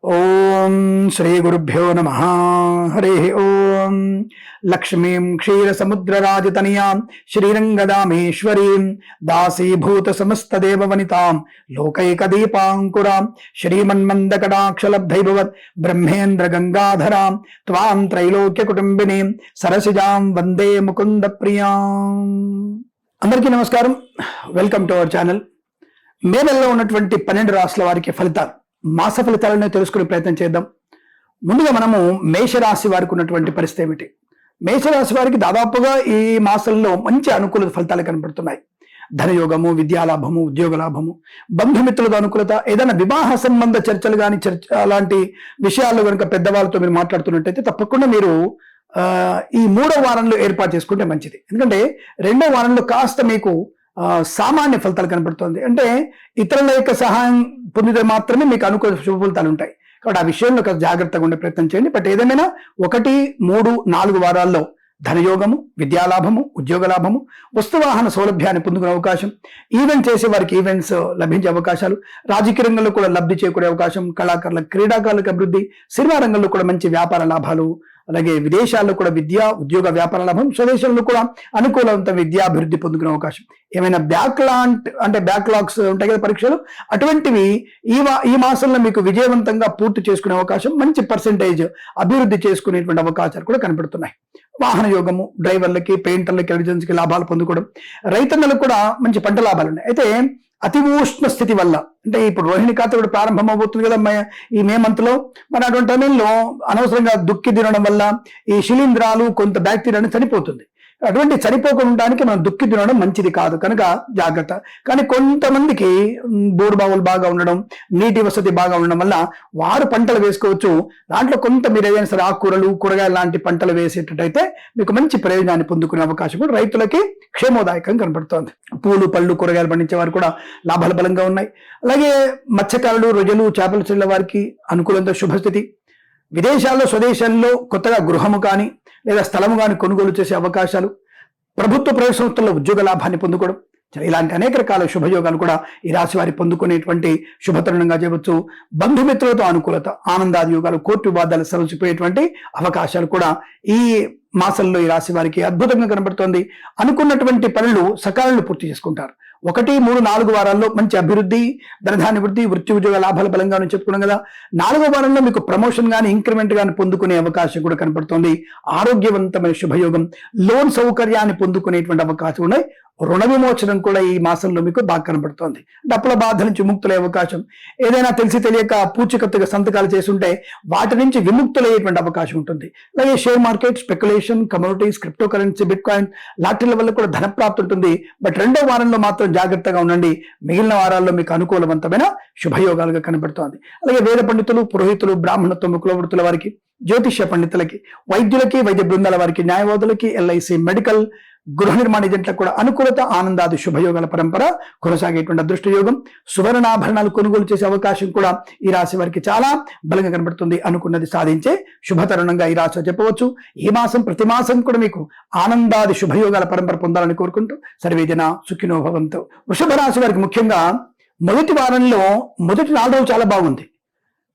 ఓం శ్రీ గురుభ్యో నమః. హరి ఓం. లక్ష్మీం క్షీరసముద్రరాజతనయాం శ్రీరంగదామేశ్వరీం దాసీభూత సమస్తదేవవనితాం లోకైకదీపాంకురాం శ్రీమన్మందకటాక్షలబ్ధైభవత్ బ్రహ్మేంద్ర గంగాధరాం త్వాం త్రైలోక్యకుటుంబినీం సరసిజాం వందే ముకుంద ప్రియాం. అందరికీ నమస్కారం. Welcome to our channel. May నెలలో ఉన్నటువంటి 12 రాశుల వారికి ఫలితాలు, మాస ఫలితాలను తెలుసుకునే ప్రయత్నం చేద్దాం. ముందుగా మనము మేషరాశి వారికి ఉన్నటువంటి పరిస్థితి ఏమిటి? మేషరాశి వారికి దాదాపుగా ఈ మాసంలో మంచి అనుకూల ఫలితాలు కనబడుతున్నాయి. ధనయోగము, విద్యాలాభము, ఉద్యోగ లాభము, బంధుమిత్రులతో అనుకూలత, ఏదైనా వివాహ సంబంధ చర్చలు కానీ అలాంటి విషయాల్లో కనుక పెద్దవాళ్ళతో మీరు మాట్లాడుతున్నట్టయితే తప్పకుండా మీరు ఈ 3వ వారంలో ఏర్పాటు చేసుకుంటే మంచిది. ఎందుకంటే 2వ వారంలో కాస్త మీకు సామాన్య ఫలితాలు కనబడుతుంది. అంటే ఇతరుల యొక్క సహాయం పొందితే మాత్రమే మీకు అనుకూల శుభ ఫలితాలు ఉంటాయి. కాబట్టి ఆ విషయంలో జాగ్రత్తగా ఉండే ప్రయత్నం చేయండి. బట్ ఏదేమైనా 1, 3, 4 వారాల్లో ధనయోగము, విద్యాలాభము, ఉద్యోగ లాభము, వస్తువాహన సౌలభ్యాన్ని పొందుకునే అవకాశం, ఈవెంట్ చేసే వారికి ఈవెంట్స్ లభించే అవకాశాలు, రాజకీయ రంగంలో కూడా లబ్ధి చేకూరే అవకాశం, కళాకారులకు, క్రీడాకారులకు అభివృద్ధి, సినిమా రంగంలో కూడా మంచి వ్యాపార లాభాలు, అలాగే విదేశాల్లో కూడా విద్యా ఉద్యోగ వ్యాపార లాభం, స్వదేశంలో కూడా అనుకూలవంత విద్యాభివృద్ధి పొందుకునే అవకాశం. ఏమైనా బ్యాక్లాగ్స్ ఉంటాయి కదా పరీక్షలు, అటువంటివి ఈ మాసంలో మీకు విజయవంతంగా పూర్తి చేసుకునే అవకాశం, మంచి పర్సెంటేజ్ అభివృద్ధి చేసుకునేటువంటి అవకాశాలు కూడా కనబడుతున్నాయి. వాహన యోగము, డ్రైవర్లకి, పెయింటర్లకి, ఎలిజెన్స్కి లాభాలు పొందుకోవడం, రైతన్నలకు కూడా మంచి పంట లాభాలు ఉన్నాయి. అయితే అతి ఉష్ణ స్థితి వల్ల, అంటే ఇప్పుడు రోహిణి ఖాతా కూడా ప్రారంభం అవబోతుంది కదా ఈ మే మంత్ లో, మరి అటువంటి టైంలో అనవసరంగా దుక్కి తినడం వల్ల ఈ శిలీంధ్రాలు, కొంత బ్యాక్టీరియాని చనిపోతుంది. అటువంటి చనిపోకుండా మనం దుక్కి తినడం మంచిది కాదు, కనుక జాగ్రత్త. కానీ కొంతమందికి బోరు బావులు బాగా ఉండడం, నీటి వసతి బాగా ఉండడం వల్ల వారు పంటలు వేసుకోవచ్చు. దాంట్లో కొంత మీరు ఏదైనా సరే ఆకుకూరలు, కూరగాయలు లాంటి పంటలు వేసేటట్టయితే మీకు మంచి ప్రయోజనాన్ని పొందుకునే అవకాశం కూడా రైతులకి క్షేమోదాయకం కనబడుతోంది. పూలు, పళ్ళు, కూరగాయలు పండించే వారు కూడా లాభాలు బలంగా ఉన్నాయి. అలాగే మత్స్యకారులు, రొయ్యలు, చేపలు చెల్లె వారికి అనుకూలంతో శుభస్థితి. విదేశాల్లో, స్వదేశాల్లో కొత్తగా గృహము కానీ లేదా స్థలము కానీ కొనుగోలు చేసే అవకాశాలు, ప్రభుత్వ ప్రైవేట్ సంస్థల్లో ఉద్యోగ లాభాన్ని పొందుకోవడం, ఇలాంటి అనేక రకాల శుభయోగాలు కూడా ఈ రాశి వారి పొందుకునేటువంటి శుభతరుణంగా చేయవచ్చు. బంధుమిత్రులతో అనుకూలత, ఆనందాది యోగాలు, కోర్టు వివాదాలు సమసిపోయేటువంటి అవకాశాలు కూడా ఈ మాసంలో ఈ రాశి వారికి అద్భుతంగా కనబడుతోంది. అనుకున్నటువంటి పనులు సకాలంలో పూర్తి చేసుకుంటారు. 1, 3, 4 వారాల్లో మంచి అభివృద్ధి, ధనధాన్య వృద్ధి, వృత్తి ఉద్యోగ లాభాలు బలంగా చెప్పుకున్నాం కదా. 4వ వారంలో మీకు ప్రమోషన్ కానీ ఇంక్రిమెంట్ కానీ పొందుకునే అవకాశం కూడా కనబడుతోంది. ఆరోగ్యవంతమైన శుభయోగం, లోన్ సౌకర్యాన్ని పొందుకునేటువంటి అవకాశం ఉన్నాయి. రుణ విమోచనం కూడా ఈ మాసంలో మీకు బాగా కనబడుతోంది. డప్పుల బాధ నుంచి విముక్తులయ్యే అవకాశం, ఏదైనా తెలిసి తెలియక పూచికత్తుగా సంతకాలు చేస్తుంటే వాటి నుంచి విముక్తులయ్యేటువంటి అవకాశం ఉంటుంది. అలాగే share market, speculation, commodities, cryptocurrency, bit coin లాంటి వల్ల కూడా ధనప్రాప్తి ఉంటుంది. బట్ 2వ వారంలో మాత్రం జాగ్రత్తగా ఉండండి. మిగిలిన వారాల్లో మీకు అనుకూలవంతమైన శుభయోగాలుగా కనబడుతోంది. అలాగే వేద పండితులు, పురోహితులు, బ్రాహ్మణత్వం, కులవృత్తుల వారికి, జ్యోతిష్య పండితులకి, వైద్యులకి, వైద్య బృందాల వారికి, న్యాయవాదులకి, ఎల్ఐసి, మెడికల్, గృహ నిర్మాణ ఏజెంట్లకు కూడా అనుకూలత, ఆనందాది శుభయోగాల పరంపర కొనసాగేటువంటి అదృష్ట యోగం. సువర్ణాభరణాలు కొనుగోలు చేసే అవకాశం కూడా ఈ రాశి వారికి చాలా బలంగా కనబడుతుంది. అనుకున్నది సాధించే శుభతరుణంగా ఈ రాశి చెప్పవచ్చు. ఈ మాసం, ప్రతి మాసం కూడా మీకు ఆనందాది శుభయోగాల పరంపర పొందాలని కోరుకుంటూ సర్వేజన సుఖినో భవంతు. వృషభ రాశి వారికి ముఖ్యంగా మొదటి వారంలో మొదటి 4 రోజులు చాలా బాగుంది.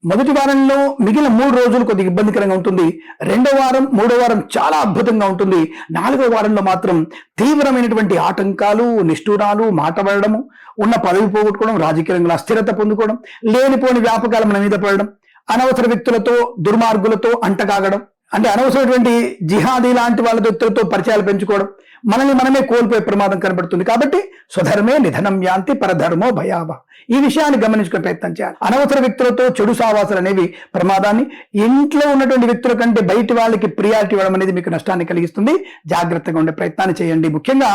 మొదటి వారంలో మిగిలిన 3 రోజులు కొద్దిగా ఇబ్బందికరంగా ఉంటుంది. 2వ వారం, 3వ వారం చాలా అద్భుతంగా ఉంటుంది. 4వ వారంలో మాత్రం తీవ్రమైనటువంటి ఆటంకాలు, నిష్ఠూరాలు, మాట పడడము, ఉన్న పదవి పోగొట్టుకోవడం, రాజకీయ రంగంలో అస్థిరత పొందుకోవడం, లేనిపోని వ్యాపకాలు మన మీద పడడం, అనవసర వ్యక్తులతో, దుర్మార్గులతో అంటకాగడం, అంటే అనవసరమైనటువంటి జిహాదీ లాంటి వాళ్ళ వ్యక్తులతో పరిచయాలు పెంచుకోవడం, మనల్ని మనమే కోల్పోయే ప్రమాదం కనబడుతుంది. కాబట్టి స్వధర్మే నిధనం యాంతి పరధర్మో భయావ. ఈ విషయాన్ని గమనించుకునే ప్రయత్నం చేయాలి. అనవసర వ్యక్తులతో చెడు సావాసాలు అనేవి ప్రమాదాన్ని, ఇంట్లో ఉన్నటువంటి వ్యక్తుల కంటే బయటి వాళ్ళకి ప్రియారిటీ ఇవ్వడం అనేది మీకు నష్టాన్ని కలిగిస్తుంది. జాగ్రత్తగా ఉండే ప్రయత్నాన్ని చేయండి. ముఖ్యంగా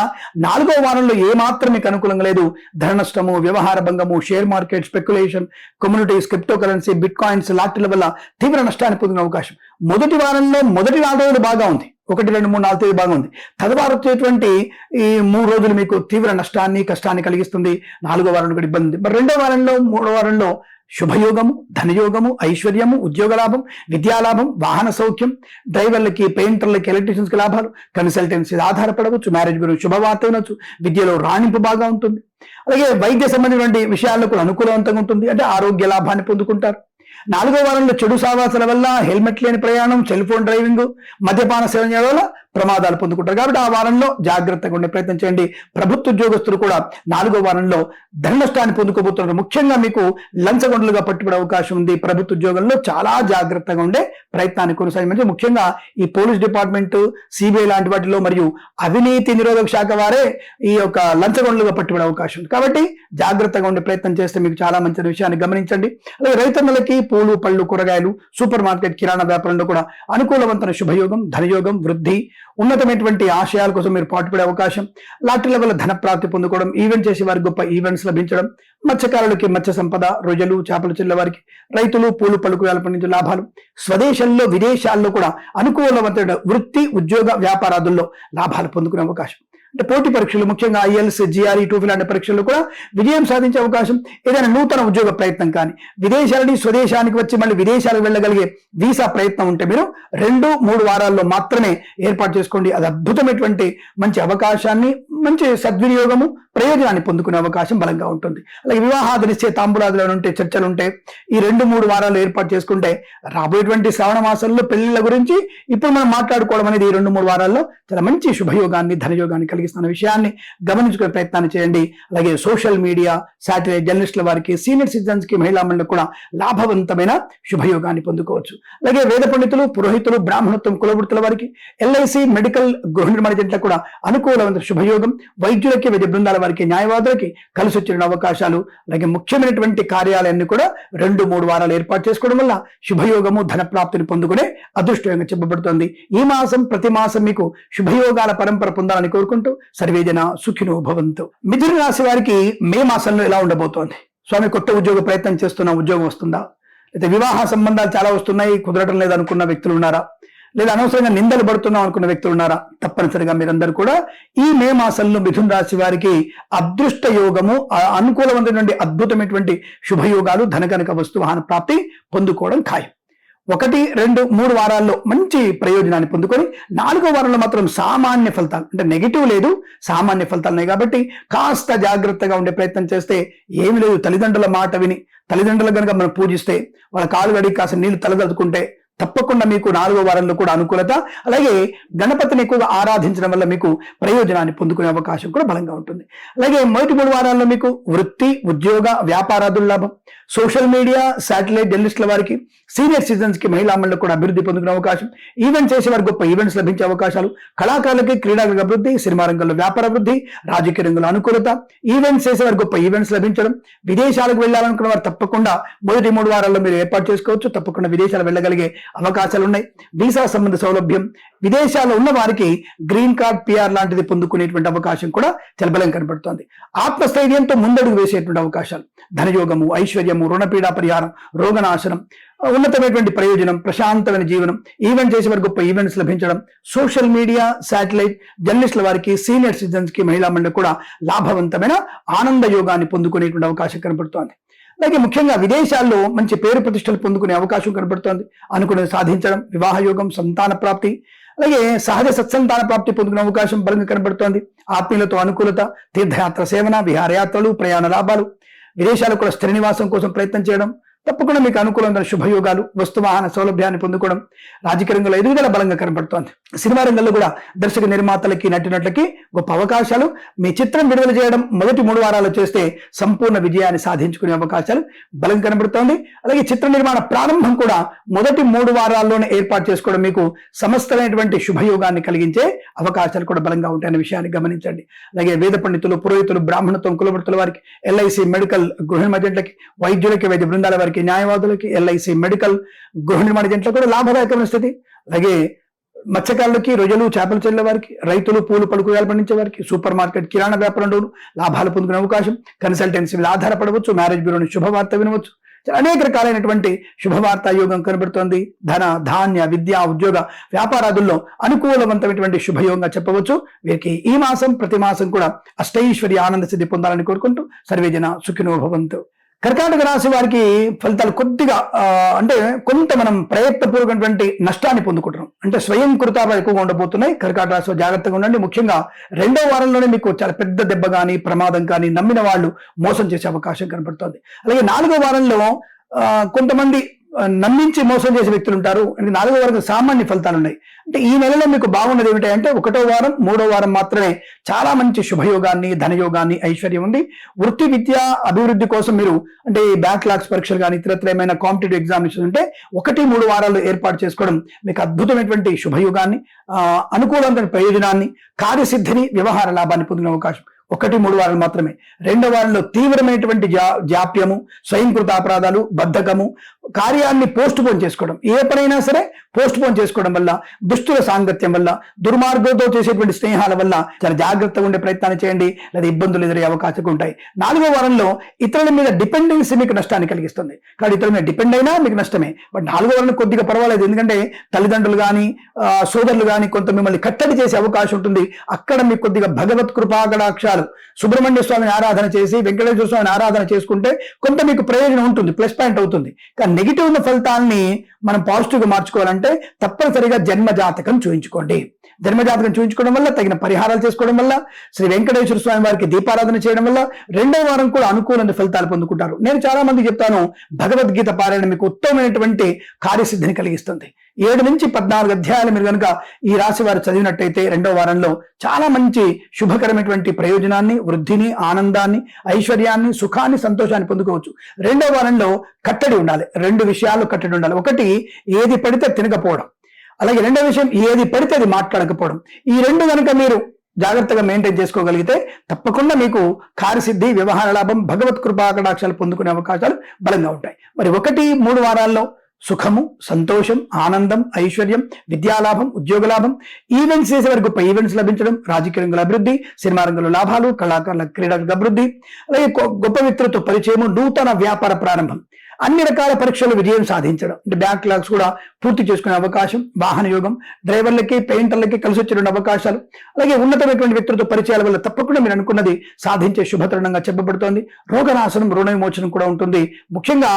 4వ వారంలో ఏమాత్రం మీకు అనుకూలంగా లేదు. ధన నష్టము, వ్యవహార భంగము, share market, speculation, communities, cryptocurrency, bitcoins లాంటి వల్ల తీవ్ర నష్టాన్ని పొందిన అవకాశం. మొదటి వారంలో మొదటి 4 రోజులు బాగా ఉంది. 1, 2, 3, 4 తేదీ బాగుంది. తదుపరి వచ్చేటువంటి ఈ 3 రోజులు మీకు తీవ్ర నష్టాన్ని, కష్టాన్ని కలిగిస్తుంది. 4వ వారం కూడా ఇబ్బంది. మరి 2వ వారంలో, 3వ వారంలో శుభయోగము, ధనయోగము, ఐశ్వర్యము, ఉద్యోగ లాభం, విద్యాలాభం, వాహన సౌఖ్యం, డ్రైవర్లకి, పెయింటర్లకి, ఎలక్ట్రీషియన్స్కి లాభాలు, కన్సల్టెన్సీ ఆధారపడవచ్చు, మ్యారేజ్ గురించి శుభవార్త వినొచ్చు, విద్యలో రాణింపు బాగా ఉంటుంది. అలాగే వైద్య సంబంధించిన విషయాల్లో కూడా అనుకూలవంతంగా ఉంటుంది. అంటే ఆరోగ్య లాభాన్ని పొందుకుంటారు. 4వ వారంలో చెడు సావాసాల వల్ల, హెల్మెట్ లేని ప్రయాణం, సెల్ ఫోన్ డ్రైవింగ్, మద్యపాన సేవన చేయడం వల్ల ప్రమాదాలు పొందుకుంటారు. కాబట్టి ఆ వారంలో జాగ్రత్తగా ఉండే ప్రయత్నం చేయండి. ప్రభుత్వ ఉద్యోగస్తులు కూడా 4వ వారంలో ధన నష్టాన్ని పొందుకోబోతున్నారు. ముఖ్యంగా మీకు లంచగొండలుగా పట్టుబడే అవకాశం ఉంది. ప్రభుత్వ ఉద్యోగంలో చాలా జాగ్రత్తగా ఉండే ప్రయత్నాన్ని కొనసాగించి, ముఖ్యంగా ఈ పోలీస్ డిపార్ట్మెంట్, సిబిఐ లాంటి వాటిలో మరియు అవినీతి నిరోధక శాఖ వారే ఈ యొక్క లంచగొండలుగా పట్టుబడే అవకాశం ఉంది. కాబట్టి జాగ్రత్తగా ఉండే ప్రయత్నం చేస్తే మీకు చాలా మంచి విషయాన్ని గమనించండి. అలాగే రైతన్నలకి పూలు, పళ్ళు, కూరగాయలు, సూపర్ మార్కెట్, కిరాణా వ్యాపారంలో కూడా అనుకూలవంతమైన శుభయోగం, ధనయోగం, వృద్ధి, ఉన్నతమైనటువంటి ఆశయాల కోసం మీరు పాటుపడే అవకాశం, లాటరీల వల్ల ధన ప్రాప్తి పొందుకోవడం, ఈవెంట్ చేసే వారికి గొప్ప ఈవెంట్స్ లభించడం, మత్స్యకారులకి మత్స్య సంపద, రొయ్యలు, చేపలు చెల్లె వారికి, రైతులు పూలు, పలుకురాలు పండించే లాభాలు, స్వదేశంలో విదేశాల్లో కూడా అనుకూలవంతమైన వృత్తి, ఉద్యోగ, వ్యాపారాదుల్లో లాభాలు పొందుకునే అవకాశం. అంటే పోటీ పరీక్షలు, ముఖ్యంగా IELTS, GRE, TOEFL లాంటి పరీక్షల్లో కూడా విజయం సాధించే అవకాశం. ఏదైనా నూతన ఉద్యోగ ప్రయత్నం కానీ, విదేశాలని స్వదేశానికి వచ్చి మళ్ళీ విదేశాలకు వెళ్ళగలిగే వీసా ప్రయత్నం ఉంటే మీరు 2-3 వారాల్లో మాత్రమే ఏర్పాటు చేసుకోండి. అది అద్భుతమైనటువంటి మంచి అవకాశాన్ని, మంచి సద్వినియోగము, ప్రయోజనాన్ని పొందుకునే అవకాశం బలంగా ఉంటుంది. అలాగే వివాహాది నిశ్చయ తాంబూలాదులు ఉంటే, చర్చలు ఉంటే ఈ 2-3 వారాలు ఏర్పాటు చేసుకుంటే రాబోయేటువంటి శ్రావణ మాసంలో పెళ్లిళ్ళ గురించి ఇప్పుడు మనం మాట్లాడుకోవడం అనేది ఈ 2-3 వారాల్లో చాలా మంచి శుభయోగాన్ని, ధనయోగాన్ని కలిగిస్తున్న విషయాన్ని గమనించుకునే ప్రయత్నాన్ని చేయండి. అలాగే సోషల్ మీడియా, శాటిలైట్ జర్నలిస్టుల వారికి, సీనియర్ సిటిజన్స్ కి, మహిళా మండలికి కూడా లాభవంతమైన శుభయోగాన్ని పొందుకోవచ్చు. అలాగే వేద పండితులు, పురోహితులు, బ్రాహ్మణత్వం, కులవృత్తుల వారికి, LIC, మెడికల్, గృహ నిర్మాణ జంటలకు కూడా అనుకూలమైన శుభయోగం, వైద్యులకి, వైద్య బృందాల వారికి, న్యాయవాదులకి కలిసి వచ్చిన అవకాశాలు, అలాగే ముఖ్యమైనటువంటి కార్యాలయాన్ని కూడా 2-3 వారాలు ఏర్పాటు చేసుకోవడం వల్ల శుభయోగము, ధన ప్రాప్తిని పొందుకునే అదృష్టంగా చెప్పబడుతోంది. ఈ మాసం ప్రతి మాసం మీకు శుభయోగాల పరంపర పొందాలని కోరుకుంటూ సర్వేజన సుఖినో భవంతు. మిథున రాశి వారికి మే మాసంలో ఎలా ఉండబోతోంది? స్వామి, కొత్త ఉద్యోగ ప్రయత్నం చేస్తున్నా, ఉద్యోగం వస్తుందా? లేదా వివాహ సంబంధాలు చాలా వస్తున్నాయి, కుదరటం లేదనుకున్న వ్యక్తులు ఉన్నారా? లేదా అనవసరంగా నిందలు పడుతున్నాం అనుకున్న వ్యక్తులు ఉన్నారా? తప్పనిసరిగా మీరందరూ కూడా ఈ మే మాసంలో మిథున రాశి వారికి అదృష్ట యోగము, అనుకూలమైనటువంటి అద్భుతమైనటువంటి శుభయోగాలు, ధనకనక వస్తు వాహన ప్రాప్తి పొందుకోవడం ఖాయం. 1, 2, 3 వారాల్లో మంచి ప్రయోజనాన్ని పొందుకొని 4వ వారంలో మాత్రం సామాన్య ఫలితాలు, అంటే నెగిటివ్ లేదు, సామాన్య ఫలితాలు ఉన్నాయి. కాబట్టి కాస్త జాగ్రత్తగా ఉండే ప్రయత్నం చేస్తే ఏమి లేదు. తల్లిదండ్రుల మాట విని, తల్లిదండ్రులు కనుక మనం పూజిస్తే, వాళ్ళ కాలు గడికి కాస్త నీళ్లు తలదలుచుకుంటే తప్పకుండా మీకు 4వ వారంలో కూడా అనుకూలత, అలాగే గణపతిని ఎక్కువగా ఆరాధించడం వల్ల మీకు ప్రయోజనాన్ని పొందుకునే అవకాశం కూడా బలంగా ఉంటుంది. అలాగే మొదటి 3 వారాల్లో మీకు వృత్తి, ఉద్యోగ, వ్యాపారాదుల లాభం, సోషల్ మీడియా, శాటిలైట్ జర్నలిస్టుల వారికి, సీనియర్ సిటిజన్స్ కి, మహిళా మండలికి కూడా అభివృద్ధి పొందుకునే అవకాశం, ఈవెంట్ చేసే వారికి గొప్ప ఈవెంట్స్ లభించే అవకాశాలు, కళాకారులకి క్రీడాలకు అభివృద్ధి, సినిమా రంగంలో వ్యాపార అభివృద్ధి, రాజకీయ రంగంలో అనుకూలత, ఈవెంట్స్ చేసే వారికి గొప్ప ఈవెంట్స్ లభించడం, విదేశాలకు వెళ్ళాలనుకున్న వారు తప్పకుండా మొదటి 3 వారాల్లో మీరు ఏర్పాటు చేసుకోవచ్చు. తప్పకుండా విదేశాలు వెళ్ళగలిగే అవకాశాలు ఉన్నాయి. వీసా సంబంధ సౌలభ్యం, విదేశాల్లో ఉన్న వారికి గ్రీన్ కార్డ్, PR లాంటిది పొందుకునేటువంటి అవకాశం కూడా చాలా బలం కనబడుతోంది. ఆత్మస్థైర్యంతో ముందడుగు వేసేటువంటి అవకాశాలు, ధనయోగము, ఐశ్వర్యము, రుణపీడా పరిహారం, రోగనాశనం, ఉన్నతమైనటువంటి ప్రయోజనం, ప్రశాంతమైన జీవనం, ఈవెంట్ చేసే వారికి గొప్ప ఈవెంట్స్ లభించడం, సోషల్ మీడియా, శాటిలైట్ జర్నలిస్టుల వారికి, సీనియర్ సిటిజన్స్ కి, మహిళా మండలికి కూడా లాభవంతమైన ఆనంద యోగాన్ని పొందుకునేటువంటి అవకాశం కనబడుతోంది. అలాగే ముఖ్యంగా విదేశాల్లో మంచి పేరు ప్రతిష్టలు పొందుకునే అవకాశం కనబడుతోంది. అనుకునేది సాధించడం, వివాహ యోగం, సంతాన ప్రాప్తి, అలాగే సహజ సత్సంతాన ప్రాప్తి పొందుకునే అవకాశం బలంగా కనబడుతోంది. ఆత్మీయులతో అనుకూలత, తీర్థయాత్ర సేవన, విహారయాత్రలు, ప్రయాణ లాభాలు, విదేశాలకు కూడా స్థిర నివాసం కోసం ప్రయత్నం చేయడం, తప్పకుండా మీకు అనుకూలమైన శుభయోగాలు, వస్తువాహన సౌలభ్యాన్ని పొందుకోవడం, రాజకీయ రంగంలో ఎదుగుదల బలంగా కనబడుతోంది. సినిమా రంగంలో కూడా దర్శక నిర్మాతలకి, నటినట్లకి గొప్ప అవకాశాలు. మీ చిత్రం విడుదల చేయడం మొదటి 3 వారాలు చేస్తే సంపూర్ణ విజయాన్ని సాధించుకునే అవకాశాలు బలంగా కనబడుతోంది. అలాగే చిత్ర నిర్మాణ ప్రారంభం కూడా మొదటి 3 వారాల్లోనే ఏర్పాటు చేసుకోవడం మీకు సమస్తమైనటువంటి శుభయోగాన్ని కలిగించే అవకాశాలు కూడా బలంగా ఉంటాయనే విషయాన్ని గమనించండి. అలాగే వేద పండితులు, పురోహితులు, బ్రాహ్మణత్వం, కులవృత్తుల వారికి, LIC, మెడికల్, గృహ నిర్మాణ జంటలకి, వైద్యులకి, వైద్య బృందాల వారికి, న్యాయవాదులకి, LIC, మెడికల్, గృహ నిర్మాణ జంటలకు కూడా లాభదాయకమైన స్థితి. అలాగే మత్స్యకారులకి, రొయ్యలు, చేపలు చెల్లె వారికి, రైతులు, పూలు, పలుకురాలు పండించే వారికి, సూపర్ మార్కెట్, కిరాణా వ్యాపారంలో లాభాలు పొందుకునే అవకాశం, కన్సల్టెన్సీ మీద ఆధారపడవచ్చు, మ్యారేజ్ బ్యూరోని శుభవార్త వినవచ్చు. అనేక రకాలైనటువంటి శుభవార్త యోగం కనబడుతోంది. ధన, ధాన్య, విద్య, ఉద్యోగ, వ్యాపారాదుల్లో అనుకూలవంతమైనటువంటి శుభయోగంగా చెప్పవచ్చు. వీరికి ఈ మాసం ప్రతి మాసం కూడా అష్టైశ్వర్య ఆనంద సిద్ధి పొందాలని కోరుకుంటూ సర్వేజన సుఖినో భవంతు. కర్కాటక రాశి వారికి ఫలితాలు కొద్దిగా అంటే కొంత మనం ప్రయత్నపూర్వకమైనటువంటి నష్టాన్ని పొందుకుంటున్నాం. అంటే స్వయం కృతాలు ఎక్కువగా ఉండబోతున్నాయి. కర్కాటక రాశిలో జాగ్రత్తగా ఉండండి. ముఖ్యంగా రెండో వారంలోనే మీకు చాలా పెద్ద దెబ్బ కానీ ప్రమాదం కానీ నమ్మిన వాళ్ళు మోసం చేసే అవకాశం కనబడుతుంది. అలాగే నాలుగో వారంలో కొంతమంది నమ్మించి మోసం చేసే వ్యక్తులు ఉంటారు. నాలుగో వారం సామాన్య ఫలితాలు ఉన్నాయి. అంటే ఈ నెలలో మీకు బాగున్నది ఏమిటంటే ఒకటో వారం మూడో వారం మాత్రమే చాలా మంచి శుభయోగాన్ని ధనయోగాన్ని ఐశ్వర్యం ఉంది. వృత్తి విద్య అభివృద్ధి కోసం మీరు అంటే బ్యాక్లాగ్స్ పరీక్షలు కానీ ఇతరత్ర ఏమైనా కాంపిటేటివ్ ఎగ్జామినేషన్ ఉంటే 1-3 వారాలు ఏర్పాటు చేసుకోవడం మీకు అద్భుతమైనటువంటి శుభయోగాన్ని అనుకూలమైన ప్రయోజనాన్ని కార్యసిద్ధిని వ్యవహార లాభాన్ని పొందిన అవకాశం 1-3 వారాలు మాత్రమే. రెండో వారంలో తీవ్రమైనటువంటి జాప్యము, స్వయంకృత అపరాధాలు, బద్ధకము, కార్యాన్ని పోస్ట్ పోన్ చేసుకోవడం, ఏ పనైనా సరే పోస్ట్ పోన్ చేసుకోవడం వల్ల, దుష్టుల సాంగత్యం వల్ల, దుర్మార్గంతో చేసేటువంటి స్నేహాల వల్ల చాలా జాగ్రత్తగా ఉండే ప్రయత్నాన్ని చేయండి, లేదా ఇబ్బందులు ఎదురయ్యే అవకాశం ఉంటాయి. నాలుగో వారంలో ఇతరుల మీద డిపెండెన్సీ మీకు నష్టాన్ని కలిగిస్తుంది. కాబట్టి ఇతరుల మీద డిపెండ్ అయినా మీకు నష్టమే. బట్ నాలుగో వారంలో కొద్దిగా పర్వాలేదు. ఎందుకంటే తల్లిదండ్రులు కానీ సోదరులు కానీ కొంత మిమ్మల్ని కట్టడి చేసే అవకాశం ఉంటుంది. అక్కడ మీకు కొద్దిగా భగవత్ కృపాకటాక్షాలు, సుబ్రహ్మణ్య స్వామిని ఆరాధన చేసి వెంకటేశ్వర స్వామిని ఆరాధన చేసుకుంటే కొంత మీకు ప్రయోజనం ఉంటుంది, ప్లస్ పాయింట్ అవుతుంది. కానీ నెగిటివ్ ఉన్న ఫలితాలని మనం పాజిటివ్ గా మార్చుకోవాలంటే తప్పనిసరిగా జన్మజాతకం చూయించుకోండి. జన్మజాతకం చూయించుకోవడం వల్ల, తగిన పరిహారాలు చేసుకోవడం వల్ల, శ్రీ వెంకటేశ్వర స్వామి వారికి దీపారాధన చేయడం వల్ల రెండో వారం కూడా అనుకూలమైన ఫలితాలు పొందుకుంటారు. నేను చాలా మంది చెప్తాను, భగవద్గీత పారాయణ మీకు ఉత్తమమైనటువంటి కార్యసిద్ధిని కలిగిస్తుంది. 7-14 అధ్యాయాలు మీరు కనుక ఈ రాశి వారు చదివినట్టయితే రెండో వారంలో చాలా మంచి శుభకరమైనటువంటి ప్రయోజనాన్ని, వృద్ధిని, ఆనందాన్ని, ఐశ్వర్యాన్ని, సుఖాన్ని, సంతోషాన్ని పొందుకోవచ్చు. రెండో వారంలో కట్టడి ఉండాలి. 2 విషయాలు కట్టడి ఉండాలి. ఒకటి, ఏది పడితే తినకపోవడం. అలాగే రెండో విషయం, ఏది పడితే అది మాట్లాడకపోవడం. ఈ 2 కనుక మీరు జాగ్రత్తగా మెయింటైన్ చేసుకోగలిగితే తప్పకుండా మీకు కార్యసిద్ధి, వ్యవహార లాభం, భగవత్ కృపాకటాక్షాలు పొందుకునే అవకాశాలు బలంగా ఉంటాయి. మరి 1-3 వారాల్లో సుఖము, సంతోషం, ఆనందం, ఐశ్వర్యం, విద్యాలాభం, ఉద్యోగ లాభం, ఈవెంట్స్ చేసేవారు గొప్ప ఈవెంట్స్ లభించడం, రాజకీయ రంగంలో అభివృద్ధి, సినిమా రంగంలో లాభాలు, కళాకారుల క్రీడలకు అభివృద్ధి, అలాగే గొప్ప వ్యక్తులతో పరిచయము, నూతన వ్యాపార ప్రారంభం, అన్ని రకాల పరీక్షలు విజయం సాధించడం, అంటే బ్యాక్లాగ్స్ కూడా పూర్తి చేసుకునే అవకాశం, వాహన యోగం, డ్రైవర్లకి పెయింటర్లకి కలిసి వచ్చే అవకాశాలు, అలాగే ఉన్నతమైనటువంటి వ్యక్తులతో పరిచయాల వల్ల తప్పకుండా మీరు అనుకున్నది సాధించే శుభతరుణంగా చెప్పబడుతోంది. రోగనాశనం, రుణ విమోచనం కూడా ఉంటుంది. ముఖ్యంగా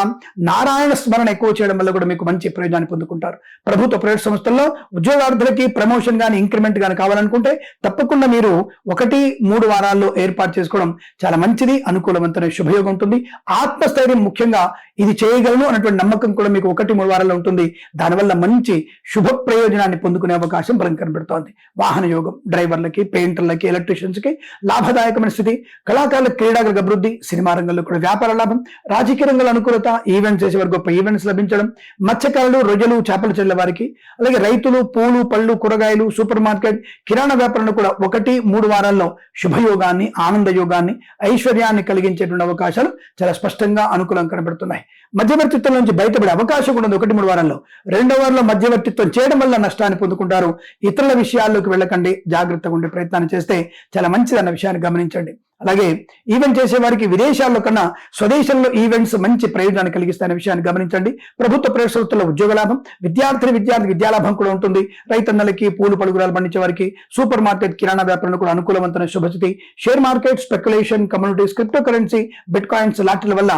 నారాయణ స్మరణ ఎక్కువ చేయడం వల్ల కూడా మీకు మంచి ప్రయోజనాన్ని పొందుకుంటారు. ప్రభుత్వ ప్రైవేట్ సంస్థల్లో ఉద్యోగార్థులకి ప్రమోషన్ కానీ ఇంక్రిమెంట్ కానీ కావాలనుకుంటే తప్పకుండా మీరు 1-3 వారాల్లో ఏర్పాటు చేసుకోవడం చాలా మంచిది, అనుకూలవంతమైన శుభయోగం ఉంటుంది. ఆత్మస్థైర్యం, ముఖ్యంగా ఇది చేయగలను అన్నటువంటి నమ్మకం కూడా మీకు 1-3 వారాల్లో ఉంటుంది. దానివల్ల మంచి శుభ ప్రయోజనాన్ని పొందుకునే అవకాశం బలం కనబడుతోంది. వాహన యోగం, డ్రైవర్లకి, పెయింటర్లకి, ఎలక్ట్రీషియన్స్ కి లాభదాయకమైన స్థితి, కళాకారుల క్రీడాలకు అభివృద్ధి, సినిమా రంగంలో కూడా వ్యాపార లాభం, రాజకీయ రంగంలో అనుకూలత, ఈవెంట్స్ చేసేవారు గొప్ప ఈవెంట్స్ లభించడం, మత్స్యకారులు, రొయ్యలు, చేపలు చెల్లె వారికి, అలాగే రైతులు, పూలు, పళ్ళు, కూరగాయలు, సూపర్ మార్కెట్, కిరాణా వ్యాపారంలో కూడా 1-3 వారాల్లో శుభయోగాన్ని, ఆనంద యోగాన్ని, ఐశ్వర్యాన్ని కలిగించేటువంటి అవకాశాలు చాలా స్పష్టంగా అనుకూలంగా కనబడుతున్నాయి. మధ్యవర్తిత్వం నుంచి బయటపడే అవకాశం కూడా ఉంది 1-3 వారాల్లో. రెండో వారంలో మధ్యవర్తిత్వం చేయడం వల్ల నష్టాన్ని పొందుకుంటారు. ఇతరుల విషయాల్లోకి వెళ్ళకండి, జాగ్రత్తగా ఉండే ప్రయత్నాన్ని చేస్తే చాలా మంచిదన్న విషయాన్ని గమనించండి. అలాగే ఈవెంట్ చేసే వారికి విదేశాల్లో కన్నా స్వదేశంలో ఈవెంట్స్ మంచి ప్రయోజనాన్ని కలిగిస్తాయనే విషయాన్ని గమనించండి. ప్రభుత్వ ప్రైవేట్ సంస్థల్లో ఉద్యోగ లాభం, విద్యార్థి విద్యాలాభం కూడా ఉంటుంది. రైతన్నలకి, పూలు పలుకురాలు పండించే వారికి, సూపర్ మార్కెట్, కిరాణా వ్యాపారంలో కూడా అనుకూలవంతమైన శుభస్థితి. Share market, speculation, communities, cryptocurrency, bitcoins లాంటి వల్ల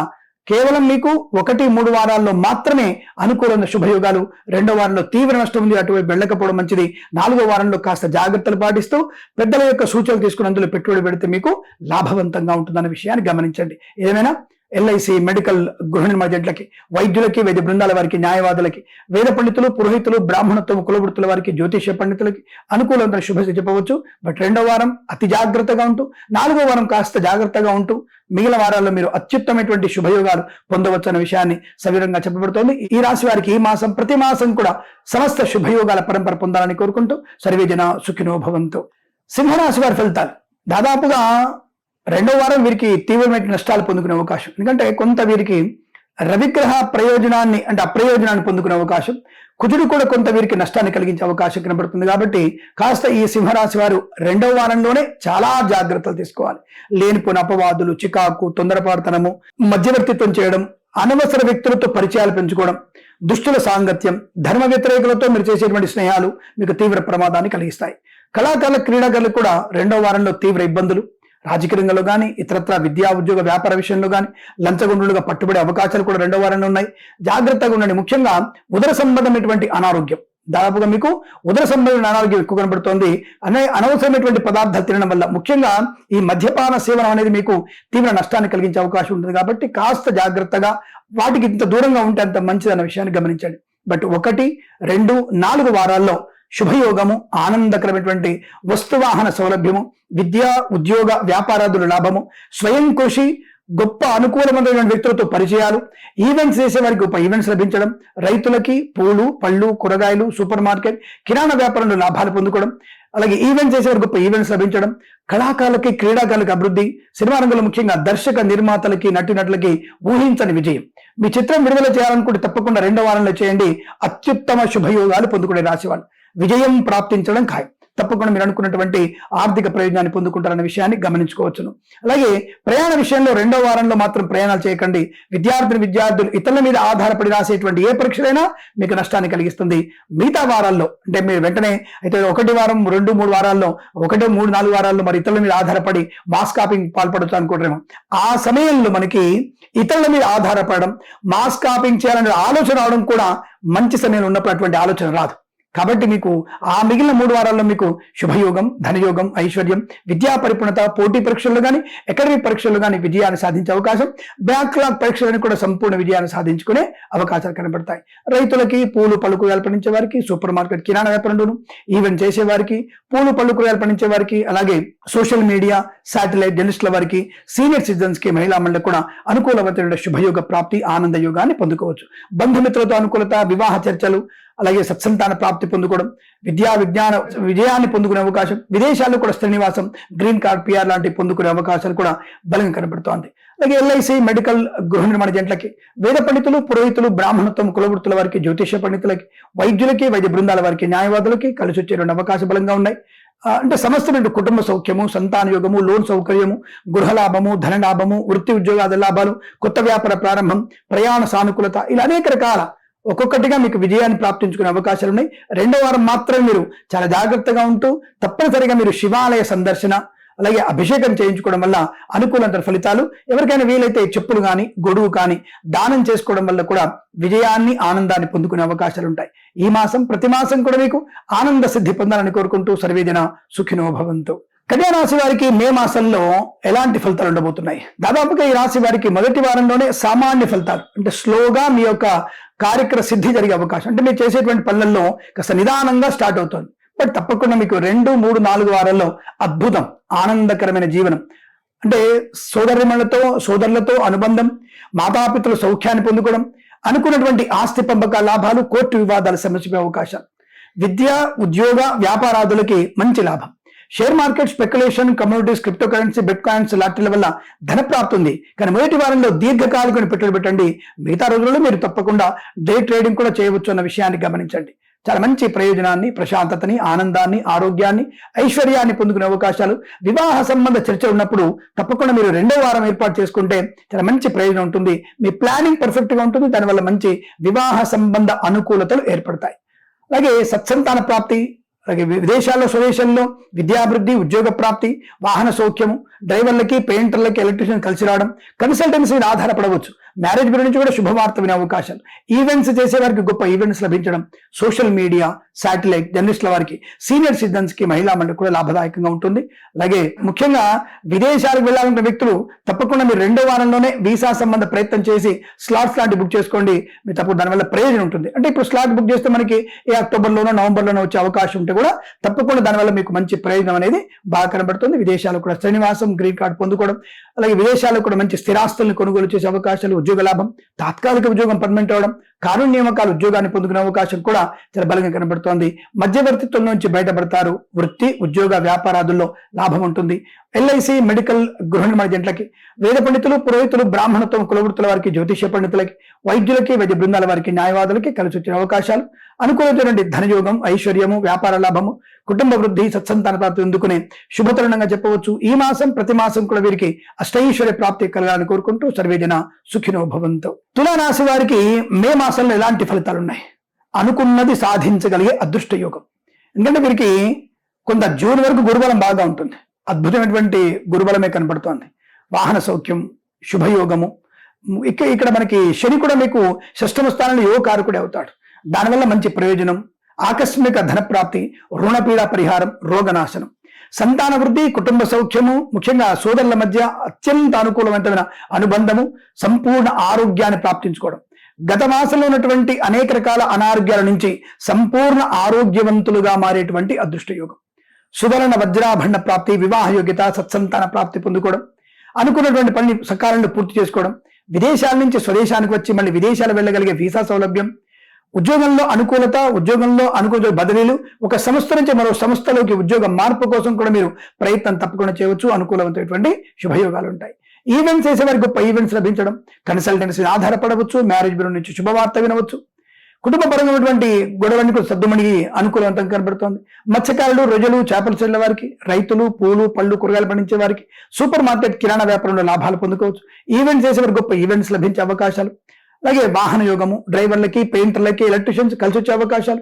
కేవలం మీకు 1-3 వారాల్లో మాత్రమే అనుకూలమైన శుభయోగాలు. రెండో వారంలో తీవ్ర నష్టం ఉంది, అటువైపు వెళ్ళకపోవడం మంచిది. 4వ వారంలో కాస్త జాగ్రత్తలు పాటిస్తూ పెద్దల యొక్క సూచనలు తీసుకుని అందులో పెట్టుబడి పెడితే మీకు లాభవంతంగా ఉంటుందన్న విషయాన్ని గమనించండి. ఏమైనా ఎల్ఐసి, మెడికల్, గృహ నిర్మాణ జట్లకి, వైద్యులకి, వైద్య బృందాల వారికి, న్యాయవాదులకి, వేద పండితులు, పురోహితులు, బ్రాహ్మణత్వం, కులవృత్తుల వారికి, జ్యోతిష్య పండితులకి అనుకూలమైన శుభస్థితి చెప్పవచ్చు. బట్ రెండో వారం అతి జాగ్రత్తగా ఉంటూ, 4వ వారం కాస్త జాగ్రత్తగా ఉంటూ మిగిలిన వారాల్లో మీరు అత్యుత్తమైనటువంటి శుభయోగాలు పొందవచ్చు అనే విషయాన్ని సవివరంగా చెప్పబడుతోంది. ఈ రాశి వారికి ఈ మాసం, ప్రతి మాసం కూడా సమస్త శుభయోగాల పరంపర పొందాలని కోరుకుంటూ సర్వే జన సుఖినో భవంతు. సింహరాశి వారి ఫలితాలు దాదాపుగా రెండో వారం వీరికి తీవ్రమైన నష్టాలు పొందుకునే అవకాశం. ఎందుకంటే కొంత వీరికి రవిగ్రహ ప్రయోజనాన్ని అంటే అప్రయోజనాన్ని పొందుకునే అవకాశం, కుజుడు కూడా కొంత వీరికి నష్టాన్ని కలిగించే అవకాశం కనబడుతుంది. కాబట్టి కాస్త ఈ సింహరాశి వారు రెండవ వారంలోనే చాలా జాగ్రత్తలు తీసుకోవాలి. లేనిపోయిన అపవాదులు, చికాకు, తొందరపాటుతనము, మధ్యవర్తిత్వం చేయడం, అనవసర వ్యక్తులతో పరిచయాలు పెంచుకోవడం, దుష్టుల సాంగత్యం, ధర్మ వ్యతిరేకులతో మీరు చేసేటువంటి స్నేహాలు మీకు తీవ్ర ప్రమాదాన్ని కలిగిస్తాయి. కళాకారుల, క్రీడాకారులకు కూడా రెండో వారంలో తీవ్ర ఇబ్బందులు, రాజకీయ రంగంలో కానీ ఇతరత్ర విద్యా ఉద్యోగ వ్యాపార విషయంలో కానీ లంచగొండులుగా పట్టుబడే అవకాశాలు కూడా రెండో వారంలో ఉన్నాయి. జాగ్రత్తగా ఉండండి. ముఖ్యంగా ఉదర సంబంధమైనటువంటి అనారోగ్యం, దాదాపుగా మీకు ఉదర సంబంధమైన అనారోగ్యం ఎక్కువ కనబడుతోంది. అనవసరమైనటువంటి పదార్థాలు తినడం వల్ల, ముఖ్యంగా ఈ మద్యపాన సేవనం అనేది మీకు తీవ్ర నష్టాన్ని కలిగించే అవకాశం ఉంటుంది. కాబట్టి కాస్త జాగ్రత్తగా, వాటికి ఇంత దూరంగా ఉంటే అంత మంచిదన్న విషయాన్ని గమనించండి. బట్ 1, 2, 4 వారాల్లో శుభయోగము, ఆనందకరమైనటువంటి వస్తువాహన సౌలభ్యము, విద్యా ఉద్యోగ వ్యాపారాదుల లాభము, స్వయం కృషి, గొప్ప అనుకూలమైనటువంటి వ్యక్తులతో పరిచయాలు, ఈవెంట్స్ చేసే వారికి గొప్ప ఈవెంట్స్ లభించడం, రైతులకి పూలు, పళ్ళు, కూరగాయలు, సూపర్ మార్కెట్, కిరాణా వ్యాపారంలో లాభాలు పొందుకోవడం, అలాగే ఈవెంట్స్ చేసేవారికి గొప్ప ఈవెంట్స్ లభించడం, కళాకారులకి, క్రీడాకారులకి అభివృద్ధి, సినిమా రంగంలో ముఖ్యంగా దర్శక నిర్మాతలకి, నటీనటులకి ఊహించని విజయం. మీ చిత్రం విడుదల చేయాలనుకుంటే తప్పకుండా 2వ వారంలో చేయండి. అత్యుత్తమ శుభయోగాలు పొందుకునే రాశి వాళ్ళు విజయం ప్రాప్తించడం ఖాయం. తప్పకుండా మీరు అనుకున్నటువంటి ఆర్థిక ప్రయోజనాన్ని పొందుకుంటారన్న విషయాన్ని గమనించుకోవచ్చును. అలాగే ప్రయాణ విషయంలో 2వ వారంలో మాత్రం ప్రయాణాలు చేయకండి. విద్యార్థులు ఇతరుల మీద ఆధారపడి రాసేటువంటి ఏ పరీక్షలైనా మీకు నష్టాన్ని కలిగిస్తుంది. మిగతా వారాల్లో అంటే మీరు వెంటనే అయితే 1 వారం, 2, 3 వారాల్లో, 1, 3, 4 వారాల్లో మరి ఇతరుల మీద ఆధారపడి మాస్ కాపింగ్ పాల్పడచ్చు అనుకుంటారేమో. ఆ సమయంలో మనకి ఇతరుల మీద ఆధారపడడం, మాస్ కాపింగ్ చేయాలనే ఆలోచన రావడం కూడా మంచి సమయంలో ఉన్నప్పుడు అటువంటి ఆలోచన రాదు. కాబట్టి మీకు ఆ మిగిలిన 3 వారాల్లో మీకు శుభయోగం, ధనయోగం, ఐశ్వర్యం, విద్యా పరిపూర్ణత, పోటీ పరీక్షల్లో కానీ అకాడమిక్ పరీక్షల్లో కానీ విజయాన్ని సాధించే అవకాశం, బ్యాక్లాగ్ పరీక్షలను కూడా సంపూర్ణ విజయాన్ని సాధించుకునే అవకాశాలు కనబడతాయి. రైతులకి, పూలు పళ్ళు కూరగాయలు పండించే వారికి, సూపర్ మార్కెట్ కిరాణా వ్యాపారంలోను ఈవెంట్ చేసే వారికి, పూలు పళ్ళు కూరగాయలు పండించే వారికి, అలాగే సోషల్ మీడియా, శాటిలైట్ జర్నలిస్టుల వారికి, సీనియర్ సిటిజన్స్ కి, మహిళా మండలికి కూడా అనుకూలమైన శుభయోగ ప్రాప్తి, ఆనంద యోగాన్ని పొందుకోవచ్చు. బంధుమిత్రులతో అనుకూలత, వివాహ చర్చలు, అలాగే సత్సంతాన ప్రాప్తి పొందుకోవడం, విజయాన్ని పొందుకునే అవకాశం, విదేశాల్లో కూడా శ్రీనివాసం, గ్రీన్ కార్డ్, PR లాంటివి పొందుకునే అవకాశాలు కూడా బలంగా కనబడుతోంది. అలాగే LIC, మెడికల్, గృహ నిర్మాణ జంటలకి, వేద పండితులు, పురోహితులు, బ్రాహ్మణత్వం, కులవృత్తుల వారికి, జ్యోతిష పండితులకి, వైద్యులకి, వైద్య బృందాల వారికి, న్యాయవాదులకి కలిసి వచ్చే అవకాశం బలంగా ఉన్నాయి. అంటే సమస్తమైన కుటుంబ సౌఖ్యము, సంతాన యోగము, లోన్ సౌకర్యము, గృహలాభము, ధన లాభము, వృత్తి ఉద్యోగాల లాభాలు, కొత్త వ్యాపార ప్రారంభం, ప్రయాణ సానుకూలత, ఇలా అనేక రకాల ఒక్కొక్కటిగా మీకు విజయాన్ని ప్రాప్తించుకునే అవకాశాలు ఉన్నాయి. 2వ వారం మాత్రమే మీరు చాలా జాగ్రత్తగా ఉంటూ తప్పనిసరిగా మీరు శివాలయ సందర్శన, అలాగే అభిషేకం చేయించుకోవడం వల్ల అనుకూలంత ఫలితాలు. ఎవరికైనా వీలైతే చెప్పులు కానీ, గొడుగు కానీ దానం చేసుకోవడం వల్ల కూడా విజయాన్ని, ఆనందాన్ని పొందుకునే అవకాశాలు ఉంటాయి. ఈ మాసం, ప్రతి మాసం కూడా మీకు ఆనంద సిద్ధి పొందాలని కోరుకుంటూ సర్వేజన సుఖినో భవంతు. కన్యా రాశి వారికి మే మాసంలో ఎలాంటి ఫలితాలు ఉండబోతున్నాయి? దాదాపుగా ఈ రాశి వారికి మొదటి వారంలోనే సామాన్య ఫలితాలు, అంటే స్లోగా మీ యొక్క కార్యక్రమ సిద్ధి జరిగే అవకాశం, అంటే మీరు చేసేటువంటి పనులలో కాస్త నిదానంగా స్టార్ట్ అవుతుంది. బట్ తప్పకుండా మీకు 2, 3, 4 వారాల్లో అద్భుతం, ఆనందకరమైన జీవనం, అంటే సోదరులతో అనుబంధం, మాతాపితృల సౌఖ్యాన్ని పొందుకోవడం, అనుకున్నటువంటి ఆస్తి పంపక లాభాలు, కోర్టు వివాదాలు సమస్య అవకాశాలు, విద్య, ఉద్యోగ వ్యాపారాదులకి మంచి లాభం, share market, speculation, communities, cryptocurrency, bitcoins లాంటిల వల్ల ధన ప్రాప్తి ఉంది. కానీ మొదటి వారంలో దీర్ఘకాలిక పెట్టుబడి పెట్టండి. మిగతా రోజుల్లో మీరు తప్పకుండా డే ట్రేడింగ్ కూడా చేయవచ్చు అన్న విషయాన్ని గమనించండి. చాలా మంచి ప్రయోజనాన్ని, ప్రశాంతతని, ఆనందాన్ని, ఆరోగ్యాన్ని, ఐశ్వర్యాన్ని పొందుకునే అవకాశాలు, వివాహ సంబంధ చర్చ ఉన్నప్పుడు తప్పకుండా మీరు 2వ వారం ఏర్పాటు చేసుకుంటే చాలా మంచి ప్రయోజనం ఉంటుంది. మీ ప్లానింగ్ పర్ఫెక్ట్ గా ఉంటుంది. దానివల్ల మంచి వివాహ సంబంధ అనుకూలతలు ఏర్పడతాయి. అలాగే సత్సంతాన ప్రాప్తి, అలాగే విదేశాల్లో, స్వదేశాల్లో విద్యాభివృద్ధి, ఉద్యోగ ప్రాప్తి, వాహన సౌఖ్యము, డ్రైవర్లకి, పెయింటర్లకి, ఎలక్ట్రీషియన్ కలిసి రావడం, కన్సల్టెన్సీ మీద ఆధారపడవచ్చు. మ్యారేజ్ గురించి కూడా శుభవార్త వినే అవకాశాలు, ఈవెంట్స్ చేసేవారికి గొప్ప ఈవెంట్స్ లభించడం, సోషల్ మీడియా, శాటిలైట్ జర్నలిస్టుల వారికి, సీనియర్ సిటిజన్స్ కి, మహిళా మండలి కూడా లాభదాయకంగా ఉంటుంది. అలాగే ముఖ్యంగా విదేశాలకు వెళ్ళాలన్న వ్యక్తులు తప్పకుండా మీరు 2వ వారంలోనే వీసా సంబంధ ప్రయత్నం చేసి స్లాట్స్ లాంటి బుక్ చేసుకోండి. మీరు తప్పకుండా దానివల్ల ప్రయోజనం ఉంటుంది. అంటే ఇప్పుడు స్లాట్ బుక్ చేస్తే మనకి ఏ అక్టోబర్లోనో, నవంబర్లోనో వచ్చే అవకాశం ఉంటే కూడా తప్పకుండా దానివల్ల మీకు మంచి ప్రయోజనం అనేది బాగా కనబడుతుంది. విదేశాలకు కూడా శ్రీనివాసం, గ్రీన్ కార్డ్ పొందుకోవడం, అలాగే విదేశాల్లో కూడా మంచి స్థిరాస్తులను కొనుగోలు చేసే అవకాశాలు, ఉద్యోగ లాభం, తాత్కాలిక ఉద్యోగం పర్మనెంట్ అవడం, కానూను నియామకాలు, ఉద్యోగాన్ని పొందుకునే అవకాశం కూడా చాలా బలంగా కనబడుతోంది. మధ్యవర్తిత్వం నుంచి బయటపడతారు. వృత్తి, ఉద్యోగ వ్యాపారాదుల్లో లాభం ఉంటుంది. LIC, మెడికల్, గృహ నిర్మాణ జంటలకి, వేద పండితులు, పురోహితులు, బ్రాహ్మణత్వం, కులవృత్తుల వారికి, జ్యోతిష పండితులకి, వైద్యులకి, వైద్య బృందాల వారికి, న్యాయవాదులకి కలిసి వచ్చిన అవకాశాలు, అనుకూలమైనటువంటి ధనయోగం, ఐశ్వర్యము, వ్యాపార లాభము, కుటుంబ వృద్ధి, సత్సంతాన ప్రాప్తి అందుకునే శుభతరుణంగా చెప్పవచ్చు. ఈ మాసం, ప్రతి మాసం కూడా వీరికి అష్టైశ్వర్య ప్రాప్తి కలగాలని కోరుకుంటూ సర్వేజన సుఖినో భవంతు. తులారాశి వారికి మే మాసంలో ఎలాంటి ఫలితాలు ఉన్నాయి? అనుకున్నది సాధించగలిగే అదృష్ట యోగం. ఎందుకంటే వీరికి కొంత జూన్ వరకు గురుబలం బాగా ఉంటుంది. అద్భుతమైనటువంటి గురుబలమే కనబడుతోంది. వాహన సౌఖ్యం, శుభయోగము. ఇక్కడ మనకి శని కూడా మీకు షష్టమ స్థానంలో యోగకారకుడే అవుతాడు. దానివల్ల మంచి ప్రయోజనం, ఆకస్మిక ధనప్రాప్తి, రుణపీడ పరిహారం, రోగనాశనం, సంతాన వృద్ధి, కుటుంబ సౌఖ్యము, ముఖ్యంగా సోదరుల మధ్య అత్యంత అనుకూలమైన అనుబంధము, సంపూర్ణ ఆరోగ్యాన్ని ప్రాప్తించుకోవడం, గత మాసంలో ఉన్నటువంటి అనేక రకాల అనారోగ్యాల నుంచి సంపూర్ణ ఆరోగ్యవంతులుగా మారేటువంటి అదృష్ట యోగం, సువర్ణ వజ్రాభరణ ప్రాప్తి, వివాహ యోగ్యత, సత్సంతాన ప్రాప్తి పొందుకోవడం, అనుకున్నటువంటి పని సకాలంలో పూర్తి చేసుకోవడం, విదేశాల నుంచి స్వదేశానికి వచ్చి మళ్ళీ విదేశాలు వెళ్ళగలిగే వీసా సౌలభ్యం, ఉద్యోగంలో అనుకూలత, ఉద్యోగంలో అనుకూల బదిలీలు, ఒక సంస్థ నుంచి మరో సంస్థలోకి ఉద్యోగ మార్పు కోసం కూడా మీరు ప్రయత్నం తప్పకుండా చేయవచ్చు. అనుకూలమైనటువంటి శుభయోగాలు ఉంటాయి. ఈవెంట్స్ చేసేవారికి గొప్ప ఈవెంట్స్ లభించడం, కన్సల్టెన్సీ ఆధారపడవచ్చు, మ్యారేజ్ బ్యూరో నుంచి శుభవార్త వినవచ్చు, కుటుంబపరంగా ఉన్నటువంటి గొడవలన్నీ కూడా సర్దుమణిగి అనుకూలవంతం కనబడుతోంది. మత్స్యకారులు, రొయ్యలు, చేపలు చెల్లె వారికి, రైతులు, పూలు, పళ్ళు, కూరగాయలు పండించే వారికి, సూపర్ మార్కెట్, కిరాణా వ్యాపారంలో లాభాలు పొందుకోవచ్చు. ఈవెంట్స్ చేసేవారికి గొప్ప ఈవెంట్స్ లభించే అవకాశాలు, అలాగే వాహన యోగము, డ్రైవర్లకి, పెయింటర్లకి, ఎలక్ట్రీషియన్స్ కలిసి వచ్చే అవకాశాలు,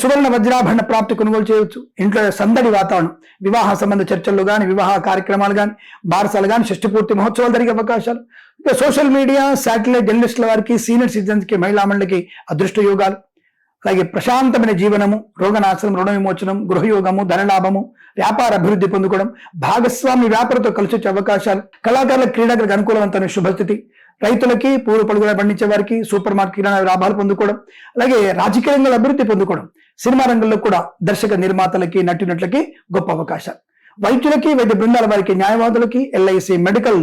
సువర్ణ వజ్రాభరణ ప్రాప్తి కొనుగోలు చేయవచ్చు. ఇంట్లో సందడి వాతావరణం, వివాహ సంబంధ చర్చల్లో కానీ, వివాహ కార్యక్రమాలు కానీ, బారసాలు కానీ, షష్ఠి పూర్తి మహోత్సవాలు జరిగే అవకాశాలు. ఇక సోషల్ మీడియా, శాటిలైట్ జర్నలిస్టుల వారికి, సీనియర్ సిటిజన్స్ కి, మహిళా మండలికి అదృష్ట యోగాలు. అలాగే ప్రశాంతమైన జీవనము, రోగనాశనం, రుణ విమోచనం, గృహయోగము, ధనలాభము, వ్యాపార అభివృద్ధి పొందుకోవడం, భాగస్వామి వ్యాపారతో కలిసి వచ్చే అవకాశాలు, కళాకారుల, క్రీడాకులకు అనుకూలవంతమైన శుభస్థితి, రైతులకి, పూలు పలుగులు పండించే వారికి, సూపర్ మార్కెట్, కిరాణా లాభాలు పొందుకోవడం, అలాగే రాజకీయ రంగంలో అభివృద్ధి పొందుకోవడం, సినిమా రంగంలో కూడా దర్శక నిర్మాతలకి, నటులకి గొప్ప అవకాశాలు, వైద్యులకి, వైద్య బృందాల వారికి, న్యాయవాదులకి, ఎల్ఐసి, మెడికల్,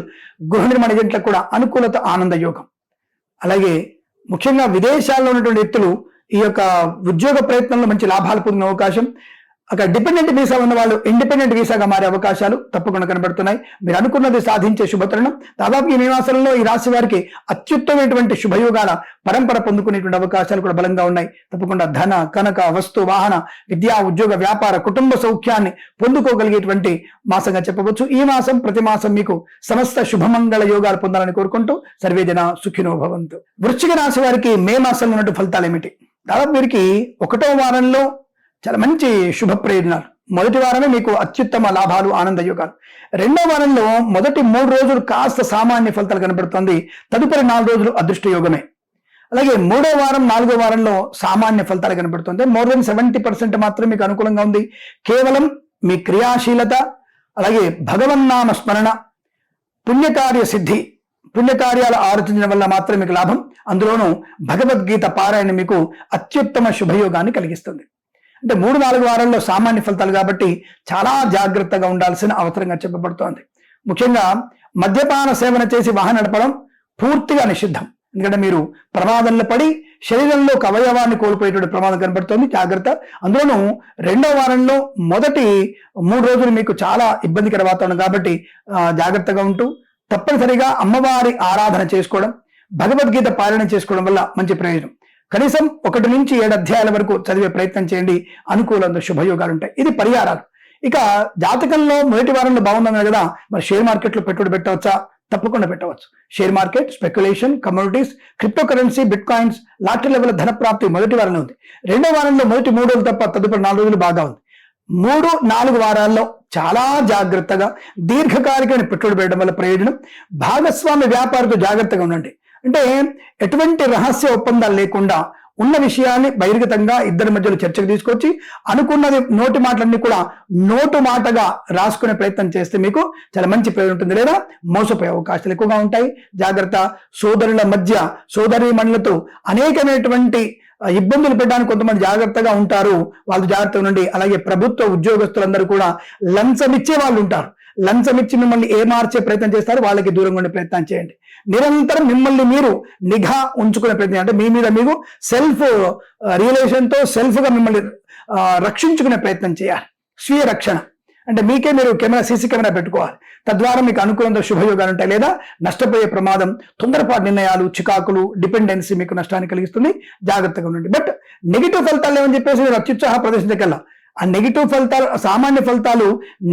గృహ నిర్మాణ ఏజెంట్లకు కూడా అనుకూలత, ఆనంద యోగం. అలాగే ముఖ్యంగా విదేశాల్లో ఉన్నటువంటి వ్యక్తులు ఈ యొక్క ఉద్యోగ ప్రయత్నంలో మంచి లాభాలు పొందిన అవకాశం, అక్కడ డిపెండెంట్ వీసా ఉన్న వాళ్ళు ఇండిపెండెంట్ వీసాగా మారే అవకాశాలు తప్పకుండా కనబడుతున్నాయి. మీరు అనుకున్నది సాధించే శుభతరుణం. దాదాపు ఈ మాసంలో ఈ రాశి వారికి అత్యుత్తమైనటువంటి శుభయోగాల పరంపర పొందుకునేటువంటి అవకాశాలు కూడా బలంగా ఉన్నాయి. తప్పకుండా ధన, కనక, వస్తు, వాహన, విద్యా, ఉద్యోగ, వ్యాపార, కుటుంబ సౌఖ్యాన్ని పొందుకోగలిగేటువంటి మాసంగా చెప్పవచ్చు. ఈ మాసం ప్రతి మాసం మీకు సమస్త శుభమంగళ యోగాలు పొందాలని కోరుకుంటూ సర్వేజన సుఖినో భవంతు. వృశ్చిక రాశి వారికి మే మాసంలో ఉన్నట్టు ఫలితాలు ఏమిటి? దాదాపు వీరికి 1వ వారంలో చాలా మంచి శుభ ప్రయోజనాలు. మొదటి వారమే మీకు అత్యుత్తమ లాభాలు, ఆనంద యోగాలు. 2వ వారంలో మొదటి 3 రోజులు కాస్త సామాన్య ఫలితాలు కనబడుతుంది. తదుపరి 4 రోజులు అదృష్ట యోగమే. అలాగే 3వ వారం, 4వ వారంలో సామాన్య ఫలితాలు కనబడుతుంది. మోర్ దెన్ 70% మాత్రం మీకు అనుకూలంగా ఉంది. కేవలం మీ క్రియాశీలత, అలాగే భగవన్నామ స్మరణ, పుణ్యకార్య సిద్ధి, పుణ్యకార్యాలు ఆలోచించడం వల్ల మాత్రం మీకు లాభం. అందులోనూ భగవద్గీత పారాయణ మీకు అత్యుత్తమ శుభయోగాన్ని కలిగిస్తుంది. అంటే 3-4 వారాల్లో సామాన్య ఫలితాలు కాబట్టి చాలా జాగ్రత్తగా ఉండాల్సిన అవసరంగా చెప్పబడుతోంది. ముఖ్యంగా మద్యపాన సేవన చేసి వాహనం నడపడం పూర్తిగా నిషిద్ధం. ఎందుకంటే మీరు ప్రమాదంలో పడి శరీరంలో అవయవాన్ని కోల్పోయేటువంటి ప్రమాదం కనబడుతోంది. జాగ్రత్త. అందులోనూ 2వ వారంలో మొదటి 3 రోజులు మీకు చాలా ఇబ్బందికర వాతావరణం కాబట్టి జాగ్రత్తగా ఉంటూ తప్పనిసరిగా అమ్మవారి ఆరాధన చేసుకోవడం, భగవద్గీత పాలన చేసుకోవడం వల్ల మంచి ప్రయోజనం. కనీసం 1 నుంచి 7 అధ్యాయాల వరకు చదివే ప్రయత్నం చేయండి. అనుకూలంగా శుభయోగాలు ఉంటాయి. ఇది పరిహారాలు. ఇక జాతకంలో మొదటి వారంలో బాగుందన్నారు కదా, మరి షేర్ మార్కెట్లో పెట్టుబడి పెట్టవచ్చా? తప్పకుండా పెట్టవచ్చు. Share market, speculation, commodities, cryptocurrency, bit coins, lottery level ధన ప్రాప్తి మొదటి వారంలో ఉంది. 2వ వారంలో మొదటి 3 రోజులు తప్ప తదుపరి 4 రోజులు బాగా ఉంది. 3-4 వారాల్లో చాలా జాగ్రత్తగా దీర్ఘకాలికమైన పెట్టుబడి పెట్టడం వల్ల ప్రయోజనం. భాగస్వామి వ్యాపారంతో జాగ్రత్తగా ఉండండి. అంటే ఎటువంటి రహస్య ఒప్పందాలు లేకుండా ఉన్న విషయాన్ని బహిర్గతంగా ఇద్దరి మధ్యలో చర్చకు తీసుకొచ్చి అనుకున్నది నోటి మాటలన్నీ కూడా నోటు మాటగా రాసుకునే ప్రయత్నం చేస్తే మీకు చాలా మంచి ప్రయోజనం ఉంటుంది. లేదా మోసపోయే అవకాశాలు ఎక్కువగా ఉంటాయి. జాగ్రత్త. సోదరుల మధ్య, సోదరీ మణులతో అనేకమైనటువంటి ఇబ్బందులు పెట్టడానికి కొంతమంది జాగ్రత్తగా ఉంటారు. వాళ్ళు జాగ్రత్తగా ఉండండి. అలాగే ప్రభుత్వ ఉద్యోగస్తులందరూ కూడా లంచం ఇచ్చే వాళ్ళు ఉంటారు. లంచం ఇచ్చి మిమ్మల్ని ఏమార్చే ప్రయత్నం చేస్తారు. వాళ్ళకి దూరంగా ఉండే ప్రయత్నం చేయండి. నిరంతరం మిమ్మల్ని మీరు నిఘా ఉంచుకునే ప్రయత్నం, అంటే మీ మీద మీకు సెల్ఫ్ రియలైజేషన్తో సెల్ఫ్గా మిమ్మల్ని రక్షించుకునే ప్రయత్నం చేయాలి. స్వీయ రక్షణ అంటే మీకే మీరు సీసీ కెమెరా పెట్టుకోవాలి. తద్వారా మీకు అనుకూలంగా శుభయోగాలు ఉంటాయి. లేదా నష్టపోయే ప్రమాదం, తొందరపాటు నిర్ణయాలు, చికాకులు, డిపెండెన్సీ మీకు నష్టాన్ని కలిగిస్తుంది. జాగ్రత్తగా ఉండండి. బట్ నెగిటివ్ ఫలితాలు ఏమని చెప్పేసి మీరు అత్యుత్సాహ ప్రదర్శించగల ఆ నెగిటివ్ ఫలితాలు, సామాన్య ఫలితాలు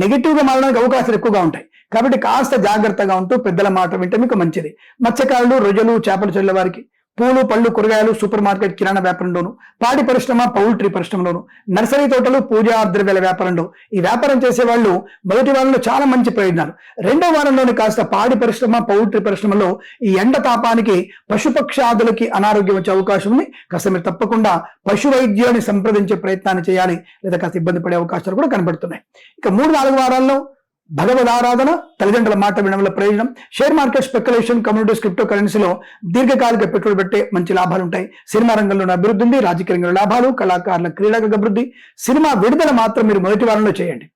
నెగిటివ్గా మారడానికి అవకాశాలు ఎక్కువగా ఉంటాయి. కాబట్టి కాస్త జాగ్రత్తగా ఉంటూ పెద్దల మాట వింటే మీకు మంచిది. మత్స్యకారులు, రొయ్యలు, చేపలు చెల్లె వారికి, పూలు పళ్ళు కూరగాయలు సూపర్ మార్కెట్ కిరాణా వ్యాపారంలోను, పాడి పరిశ్రమ పౌల్ట్రీ పరిశ్రమలోను, నర్సరీ తోటలు పూజా ద్రవ్యాల వ్యాపారంలో ఈ వ్యాపారం చేసే వాళ్ళు మొదటి వారంలో చాలా మంచి ప్రయోజనాలు. రెండో వారంలోని కాస్త పాడి పరిశ్రమ పౌల్ట్రీ పరిశ్రమలో ఈ ఎండ తాపానికి పశుపక్షాదులకి అనారోగ్యం వచ్చే అవకాశం ఉంది. కాస్త మీరు తప్పకుండా పశు వైద్యాన్ని సంప్రదించే ప్రయత్నాన్ని చేయాలి, లేదా కాస్త ఇబ్బంది పడే అవకాశాలు కూడా కనబడుతున్నాయి. ఇక 3-4 వారాల్లో భగవద్ ఆరాధన, తల్లిదండ్రుల మాట వినడం వల్ల ప్రయోజనం. Share market, speculation, communities, crypto కరెన్సీలో దీర్ఘకాలిక పెట్టుబడి పెట్టే మంచి లాభాలు ఉంటాయి. సినిమా రంగంలో అభివృద్ధి ఉంది, రాజకీయ రంగంలో లాభాలు, కళాకారుల క్రీడాగత అభివృద్ధి. సినిమా విడుదల మాత్రం మీరు మొదటి వారంలో చేయండి.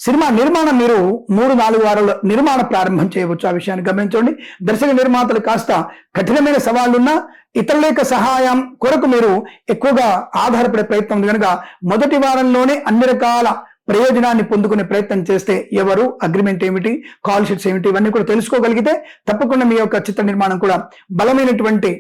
సినిమా నిర్మాణం మీరు 3-4 వారాల్లో నిర్మాణ ప్రారంభం చేయవచ్చు. ఆ విషయాన్ని గమనించండి. దర్శక నిర్మాతలు కాస్త కఠినమైన సవాళ్లున్నా ఇతరుల యొక్క సహాయం కొరకు మీరు ఎక్కువగా ఆధారపడే ప్రయత్నం ఉంది కనుక మొదటి వారంలోనే అన్ని రకాల ప్రయోజనాన్ని పొందుకునే ప్రయత్నం చేస్తే ఎవరు, అగ్రిమెంట్ ఏమిటి, కాల్ షీట్స్ ఏమిటి, ఇవన్నీ కూడా తెలుసుకోగలిగితే తప్పకుండా మీ యొక్క చిత్ర నిర్మాణం కూడా బలమైనటువంటి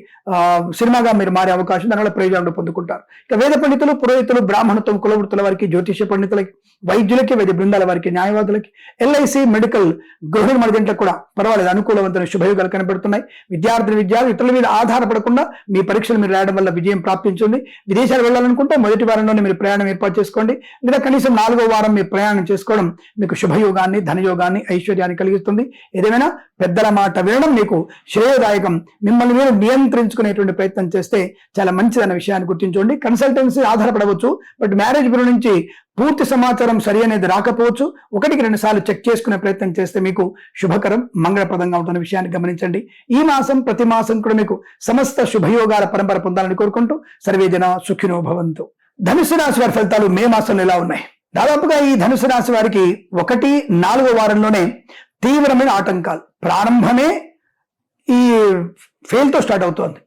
సినిమాగా మీరు మారే అవకాశం, దానివల్ల ప్రయోజనాలు పొందుకుంటారు. ఇక వేద పండితులు, పురోహితులు, బ్రాహ్మణత్వం, కులవృత్తుల వారికి, జ్యోతిష్య పండితులకి, వైద్యులకి, వైద్య బృందాల వారికి, న్యాయవాదులకి, ఎల్ఐసి, మెడికల్, గృహిణి మరిదింట్లకు కూడా పర్వాలేదు, అనుకూలవంతమైన శుభయోగాలు కనబడుతున్నాయి. విద్యార్థులు ఇతరుల మీద ఆధారపడకుండా మీ పరీక్షలు మీరు రాయడం వల్ల విజయం ప్రాప్తించింది. విదేశాలు వెళ్ళాలనుకుంటే మొదటి వారంలోనే మీరు ప్రయాణం ఏర్పాటు చేసుకోండి, లేదా కనీసం 4వ వారం మీరు ప్రయాణం చేసుకోవడం మీకు శుభయోగాన్ని, ధనయోగాన్ని, ఐశ్వర్యాన్ని కలిగిస్తుంది. ఏదేమైనా పెద్దల మాట వినడం మీకు శ్రేయదాయకం. మిమ్మల్ని మీరు నియంత్రించుకునేటువంటి ప్రయత్నం చేస్తే చాలా మంచిదన్న విషయాన్ని గుర్తించండి. కన్సల్టెన్సీ ఆధారపడవచ్చు, బట్ మ్యారేజ్ బ్యూరో నుంచి పూర్తి సమాచారం సరి అనేది రాకపోవచ్చు. 1-2 సార్లు చెక్ చేసుకునే ప్రయత్నం చేస్తే మీకు శుభకరం, మంగళప్రదంగా ఉంటున్న విషయాన్ని గమనించండి. ఈ మాసం ప్రతి మాసం కూడా మీకు సమస్త శుభయోగాల పరంపర పొందాలని కోరుకుంటూ సర్వేజన సుఖినో భవంతు. ధనుసు రాశి వారి ఫలితాలు మే మాసంలో ఎలా ఉన్నాయి? దాదాపుగా ఈ ధనుసు రాశి వారికి 1-4వ వారంలోనే తీవ్రమైన ఆటంకాలు. ప్రారంభమే ఈ ఫెయిల్తో స్టార్ట్ అవుతోంది.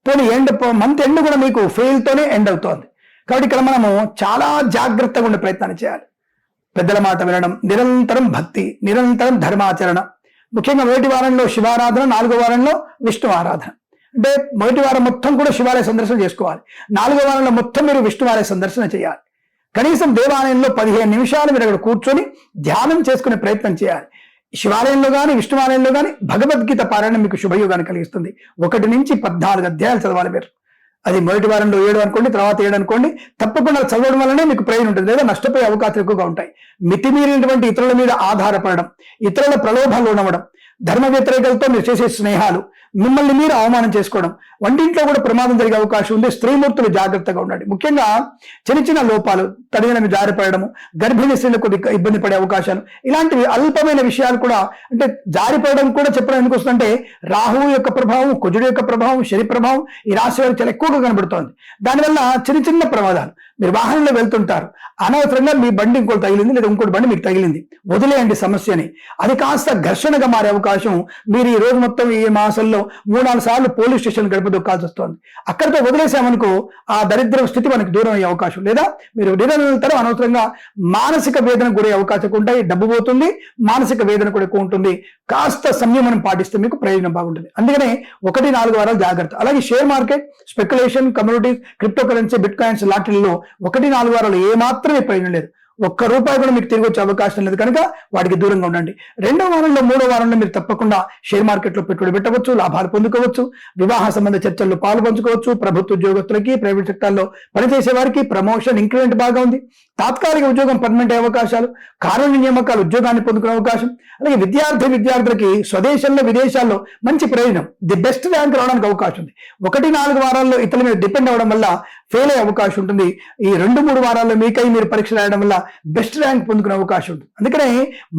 పోనీ మంత్ ఎండ్ కూడా మీకు ఫెయిల్తోనే ఎండ్ అవుతోంది. కాబట్టి ఇక్కడ మనము చాలా జాగ్రత్తగా ఉండే ప్రయత్నాన్ని చేయాలి. పెద్దల మాట వినడం, నిరంతరం భక్తి, నిరంతరం ధర్మాచరణ. ముఖ్యంగా మొదటి వారంలో శివారాధన, 4వ వారంలో విష్ణు ఆరాధన. అంటే మొదటి వారం మొత్తం కూడా శివాలయ సందర్శన చేసుకోవాలి. 4వ వారంలో మొత్తం మీరు విష్ణువాలయ సందర్శన చేయాలి. కనీసం దేవాలయంలో 15 నిమిషాలు మీరు అక్కడ కూర్చొని ధ్యానం చేసుకునే ప్రయత్నం చేయాలి. శివాలయంలో కానీ విష్ణువాలయంలో కానీ భగవద్గీత పారాయణం మీకు శుభయోగాన్ని కలిగిస్తుంది. 1-14 అధ్యాయాలు చదవాలి మీరు. అది మొదటి వారంలో 7 అనుకోండి, తర్వాత 7 అనుకోండి. తప్పకుండా చదవడం వల్లనే మీకు ప్రయోజనం ఉంటుంది, లేదా నష్టపోయే అవకాశాలు ఎక్కువగా ఉంటాయి. మితిమీరినటువంటి ఇతరుల మీద ఆధారపడడం, ఇతరుల ప్రలోభాలు ఉండవడం, ధర్మ వ్యతిరేకలతో మీరు చేసే స్నేహాలు, మిమ్మల్ని మీరు అవమానం చేసుకోవడం, వంటింట్లో కూడా ప్రమాదం జరిగే అవకాశం ఉంది. స్త్రీమూర్తులు జాగ్రత్తగా ఉండండి. ముఖ్యంగా చిన్న లోపాలు, తడిన జారిపడము, గర్భిణీ స్త్రీలకు ఇబ్బంది పడే అవకాశాలు, ఇలాంటివి అల్పమైన విషయాలు కూడా, అంటే జారిపడడం కూడా చెప్పడం ఎందుకు వస్తుందంటే రాహువు యొక్క ప్రభావం, కుజుడు యొక్క ప్రభావం, శని ప్రభావం ఈ రాశి వారికి చాలా ఎక్కువగా కనబడుతోంది. దానివల్ల చిన్న ప్రమాదాలు. మీరు వాహనంలో వెళ్తుంటారు, అనవసరంగా మీ బండి ఇంకోటి తగిలింది, లేదా ఇంకోటి బండి మీకు తగిలింది, వదిలేయండి సమస్యని. అది కాస్త ఘర్షణగా మారే అవకాశం. మీరు ఈ రోజు మొత్తం ఈ మాసంలో 3-4 సార్లు పోలీస్ స్టేషన్ గడప దొక్కాల్సి వస్తుంది. అక్కడితో వదిలేసామనుకో ఆ దరిద్ర స్థితి మనకు దూరం అయ్యే అవకాశం, లేదా మీరు నిరంతరం అనవసరంగా మానసిక వేదనకు గురే అవకాశం ఉంటాయి. డబ్బు పోతుంది, మానసిక వేదన కూడా ఎక్కువ ఉంటుంది. కాస్త సంయమనం పాటిస్తే మీకు ప్రయోజనం బాగుంటుంది. అందుకనే 1-4 వారాలు జాగ్రత్త. అలాగే share market, speculation, communities, cryptocurrency, bitcoins, లాటరీలో 1-4 వారాలు ఏమాత్రమే ప్రయోజనం లేదు. ₹1 కూడా మీకు తిరిగి వచ్చే అవకాశం లేదు కనుక వాటికి దూరంగా ఉండండి. 2వ వారంలో 3వ వారంలో మీరు తప్పకుండా షేర్ మార్కెట్లో పెట్టుబడి పెట్టవచ్చు, లాభాలు పొందుకోవచ్చు, వివాహ సంబంధ చర్చల్లో పాలు పంచుకోవచ్చు. ప్రభుత్వ ఉద్యోగస్తులకి, ప్రైవేట్ సెక్టార్లో పనిచేసే వారికి ప్రమోషన్, ఇంక్రిమెంట్ బాగా ఉంది. తాత్కాలిక ఉద్యోగం పర్మనెంట్ అయ్యే అవకాశాలు, కానూని నియామకాలు, ఉద్యోగాన్ని పొందుకునే అవకాశం. అలాగే విద్యార్థులకి స్వదేశంలో, విదేశాల్లో మంచి ప్రయోజనం, ది బెస్ట్ ర్యాంక్ రావడానికి అవకాశం ఉంది. 1-4 వారాల్లో ఇతరుల మీద డిపెండ్ అవ్వడం వల్ల ఫెయిల్ అయ్యే అవకాశం ఉంటుంది. ఈ 2-3 వారాల్లో మీకై మీరు పరీక్ష రాయడం వల్ల బెస్ట్ ర్యాంక్ పొందుకునే అవకాశం ఉంటుంది. అందుకనే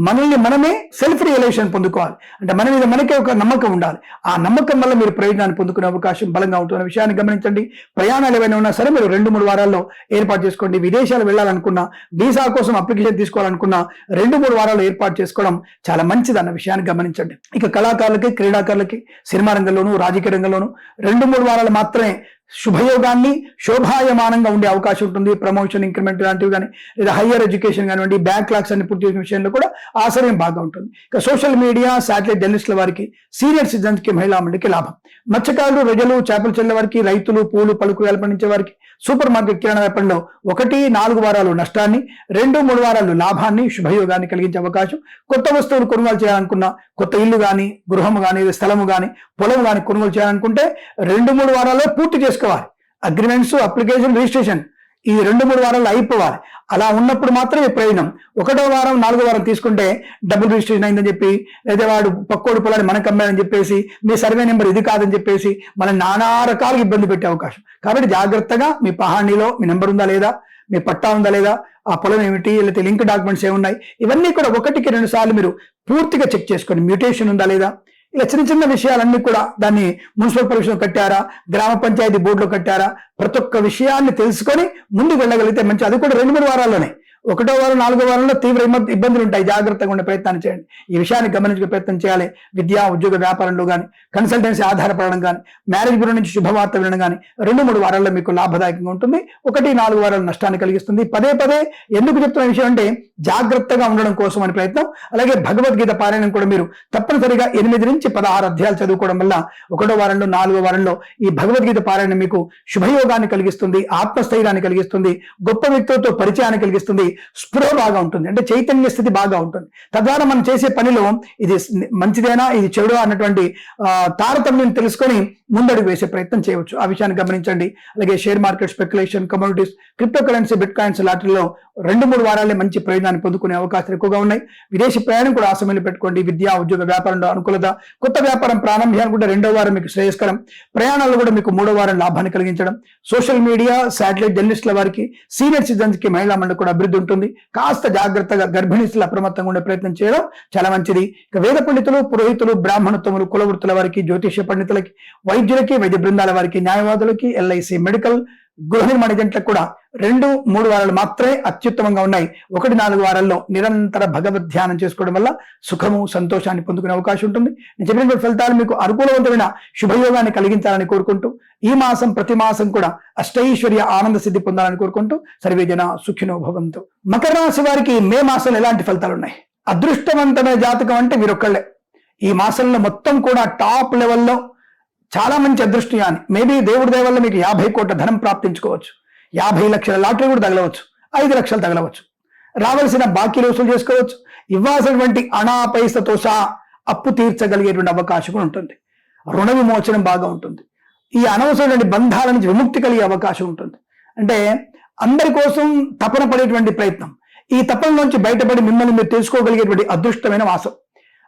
మనల్ని మనమే సెల్ఫ్ రియలైజేషన్ పొందుకోవాలి. అంటే మన మీద మనకే ఒక నమ్మకం ఉండాలి. ఆ నమ్మకం వల్ల మీరు ప్రయోజనాన్ని పొందుకునే అవకాశం బలంగా ఉంటున్న విషయాన్ని గమనించండి. ప్రయాణాలు ఏమైనా ఉన్నా సరే మీరు 2-3 వారాల్లో ఏర్పాటు చేసుకోండి. విదేశాలు వెళ్ళాలనుకున్నా, వీసా కోసం అప్లికేషన్ తీసుకోవాలనుకున్నా 2-3 వారాలు ఏర్పాటు చేసుకోవడం చాలా మంచిది అన్న విషయాన్ని గమనించండి. ఇక కళాకారులకి, క్రీడాకారులకి, సినిమా రంగంలోనూ, రాజకీయ రంగంలోనూ 2-3 వారాలు మాత్రమే శుభయోగాన్ని, శోభాయమానంగా ఉండే అవకాశం ఉంటుంది. ప్రమోషన్, ఇంక్రిమెంట్ లాంటివి కానీ, లేదా హయ్యర్ ఎడ్యుకేషన్ కానివ్వండి, బ్యాక్లాగ్స్ అన్ని పూర్తి చేసిన విషయంలో కూడా ఆశ్రయం బాగా ఉంటుంది. ఇక సోషల్ మీడియా, శాటిలైట్ జర్నలిస్టుల వారికి, సీనియర్ సిటిజన్స్ కి, మహిళా మండలికి లాభం. మత్స్యకారులు, రొయ్యలు, చేపలు చెల్లె వారికి, రైతులు, పూలు, పలుకు పండించే వారికి, సూపర్ మార్కెట్ కిరాణా వ్యాపారంలో 1-4 వారాలు నష్టాన్ని, 2-3 వారాలు లాభాన్ని, శుభయోగాన్ని కలిగించే అవకాశం. కొత్త వస్తువులు కొనుగోలు చేయాలనుకున్నా, కొత్త ఇల్లు కానీ, గృహము కానీ, స్థలము కానీ, పొలం కానీ కొనుగోలు చేయాలనుకుంటే 2-3 వారాల్లో పూర్తి చేసుకోవాలి. అగ్రిమెంట్స్, అప్లికేషన్, రిజిస్ట్రేషన్ ఈ 2-3 వారాల్లో అయిపోవాలి. అలా ఉన్నప్పుడు మాత్రమే ప్రయోజనం. 1వ వారం 4వ వారం తీసుకుంటే డబుల్ రిజిస్ట్రేషన్ అయిందని చెప్పి, లేదా వాడు పక్కోడు పొలాన్ని మనకు అమ్మాడని చెప్పేసి, మీ సర్వే నెంబర్ ఇది కాదని చెప్పేసి మనం నానా రకాలుగా ఇబ్బంది పెట్టే అవకాశం. కాబట్టి జాగ్రత్తగా మీ పహాణీలో మీ నెంబర్ ఉందా లేదా, మీ పట్టా ఉందా లేదా, ఆ పొలం ఏమిటి, లేకపోతే లింక్ డాక్యుమెంట్స్ ఏమున్నాయి, ఇవన్నీ కూడా 1-2 సార్లు మీరు పూర్తిగా చెక్ చేసుకోండి. మ్యూటేషన్ ఉందా లేదా, ఇలా చిన్న చిన్న విషయాలన్నీ కూడా, దాన్ని మున్సిపల్ పర్మిషన్ కట్టారా, గ్రామ పంచాయతీ బోర్డులో కట్టారా, ప్రతి ఒక్క విషయాన్ని తెలుసుకొని ముందుకు వెళ్ళగలిగితే మంచి. అది కూడా 2-3 వారాల్లోనే. 1వ వారం 4వ వారంలో తీవ్ర ఇబ్బందులు ఉంటాయి. జాగ్రత్తగా ఉండే ప్రయత్నాన్ని చేయండి. ఈ విషయాన్ని గమనించే ప్రయత్నం చేయాలి. విద్యా, ఉద్యోగ, వ్యాపారంలో కానీ, కన్సల్టెన్సీ ఆధారపడడం కానీ, మ్యారేజ్ బ్యూరో నుంచి శుభవార్త వినడం కానీ 2-3 వారాల్లో మీకు లాభదాయకంగా ఉంటుంది. 1-4 వారాలు నష్టాన్ని కలిగిస్తుంది. పదే పదే ఎందుకు చెప్తున్న విషయం అంటే జాగ్రత్తగా ఉండడం కోసం అని ప్రయత్నం. అలాగే భగవద్గీత పారాయణం కూడా మీరు తప్పనిసరిగా 8 నుంచి 16 అధ్యాయాలు చదువుకోవడం వల్ల 1వ వారంలో 4వ వారంలో ఈ భగవద్గీత పారాయణం మీకు శుభయోగాన్ని కలిగిస్తుంది, ఆత్మస్థైర్యాన్ని కలిగిస్తుంది, గొప్ప వ్యక్తులతో పరిచయాన్ని కలిగిస్తుంది, స్పృహ బాగా ఉంటుంది, అంటే చైతన్య స్థితి బాగా ఉంటుంది. తద్వారా మనం చేసే పనిలో ఇది మంచిదేనా, ఇది చెడు అన్నటువంటి తారతమ్యం తెలుసుకొని ముందడుగు వేసే ప్రయత్నం చేయవచ్చు. ఆ విషయాన్ని గమనించండి. అలాగే share market, speculation, commodities, cryptocurrency, bitcoins లాంటిలో 2-3 వారాలే మంచి ప్రయోజనాన్ని పొందుకునే అవకాశాలు ఎక్కువగా ఉన్నాయి. విదేశీ ప్రయాణం కూడా ఆసమయంలో పెట్టుకోండి. విద్యా, ఉద్యోగ, వ్యాపారంలో అనుకూలత. కొత్త వ్యాపారం ప్రారంభించాలని కూడా 2వ వారం మీకు శ్రేయస్కరం. ప్రయాణాలు కూడా మీకు 3వ వారం లాభాన్ని కలిగించడం. సోషల్ మీడియా, శాటిలైట్ జర్నలిస్టుల వారికి, సీనియర్ సిటిజన్స్ కి, మహిళా మండలి కూడా అభివృద్ధి ఉంటుంది. కాస్త జాగ్రత్తగా గర్భిణీస్తులు అప్రమత్తంగా ఉండే ప్రయత్నం చేయడం చాలా మంచిది. ఇక వేద పండితులు, పురోహితులు, బ్రాహ్మణోత్తములు, కుల వృత్తుల వారికి, జ్యోతిష్య పండితులకి, వైద్యులకి, వైద్య బృందాల వారికి, న్యాయవాదులకి, ఎల్ఐసి, మెడికల్, గృహ నిర్మాణ ఏజెంట్లకు కూడా 2-3 వారాలు మాత్రమే అత్యుత్తమంగా ఉన్నాయి. 1-4 వారాల్లో నిరంతర భగవద్ ధ్యానం చేసుకోవడం వల్ల సుఖము, సంతోషాన్ని పొందుకునే అవకాశం ఉంటుంది. నేను చెప్పినటువంటి ఫలితాలు మీకు అనుకూలవంతమైన శుభయోగాన్ని కలిగించాలని కోరుకుంటూ, ఈ మాసం ప్రతి మాసం కూడా అష్టైశ్వర్య ఆనంద సిద్ధి పొందాలని కోరుకుంటూ, సర్వేజన సుఖినో భవంతు. మకర రాశి వారికి మే మాసంలో ఎలాంటి ఫలితాలు ఉన్నాయి? అదృష్టవంతమైన జాతకం అంటే వీరొక్కళ్ళే. ఈ మాసంలో మొత్తం కూడా టాప్ లెవెల్లో చాలా మంచి అదృష్టయాన్ని. మేబీ దేవుడి దయ వల్ల మీకు 50 కోట్ల ధనం ప్రాప్తించుకోవచ్చు, 50 లక్షల లాటరీ కూడా తగలవచ్చు, 5 లక్షలు తగలవచ్చు, రావాల్సిన బాకీలు వసూలు చేసుకోవచ్చు, ఇవ్వాల్సినటువంటి అనా పైసతో సహా అప్పు తీర్చగలిగేటువంటి అవకాశం కూడా ఉంటుంది. రుణ విమోచనం బాగా ఉంటుంది. ఈ అనవసరమైన బంధాల నుంచి విముక్తి కలిగే అవకాశం ఉంటుంది. అంటే అందరి కోసం తపన పడేటువంటి ప్రయత్నం, ఈ తపన నుంచి బయటపడి మిమ్మల్ని మీరు తెలుసుకోగలిగేటువంటి అదృష్టమైన మాసం.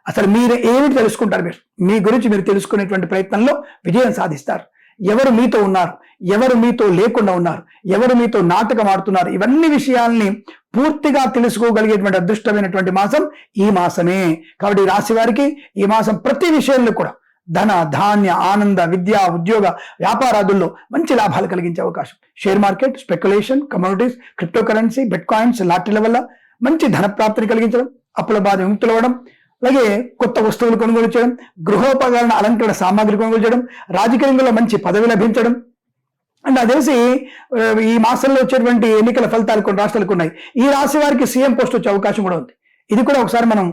అసలు మీరు ఏమిటి తెలుసుకుంటారు? మీరు మీ గురించి మీరు తెలుసుకునేటువంటి ప్రయత్నంలో విజయం సాధిస్తారు. ఎవరు మీతో ఉన్నారు, ఎవరు మీతో లేకుండా ఉన్నారు, ఎవరు మీతో నాటకం ఆడుతున్నారు, ఇవన్నీ విషయాల్ని పూర్తిగా తెలుసుకోగలిగేటువంటి అదృష్టమైనటువంటి మాసం ఈ మాసమే. కాబట్టి ఈ రాశి వారికి ఈ మాసం ప్రతి విషయంలో కూడా ధన, ధాన్య, ఆనంద, విద్య, ఉద్యోగ, వ్యాపారాదుల్లో మంచి లాభాలు కలిగించే అవకాశం. Share market, speculation, commodities, cryptocurrency, bitcoins లాటరీల వల్ల మంచి ధన ప్రాప్తిని కలిగించడం, అప్పుల బాధ విముక్తులవ్వడం, అలాగే కొత్త వస్తువులు కొనుగోలు చేయడం, గృహోపకరణ అలంకరణ సామాగ్రి కొనుగోలు చేయడం, రాజకీయ రంగంలో మంచి పదవి లభించడం. అండ్ నాకు తెలిసి ఈ మాసంలో వచ్చేటువంటి ఎన్నికల ఫలితాలు కొన్ని రాష్ట్రాలకు ఉన్నాయి. ఈ రాశి వారికి సీఎం పోస్ట్ వచ్చే అవకాశం కూడా ఉంది. ఇది కూడా ఒకసారి మనం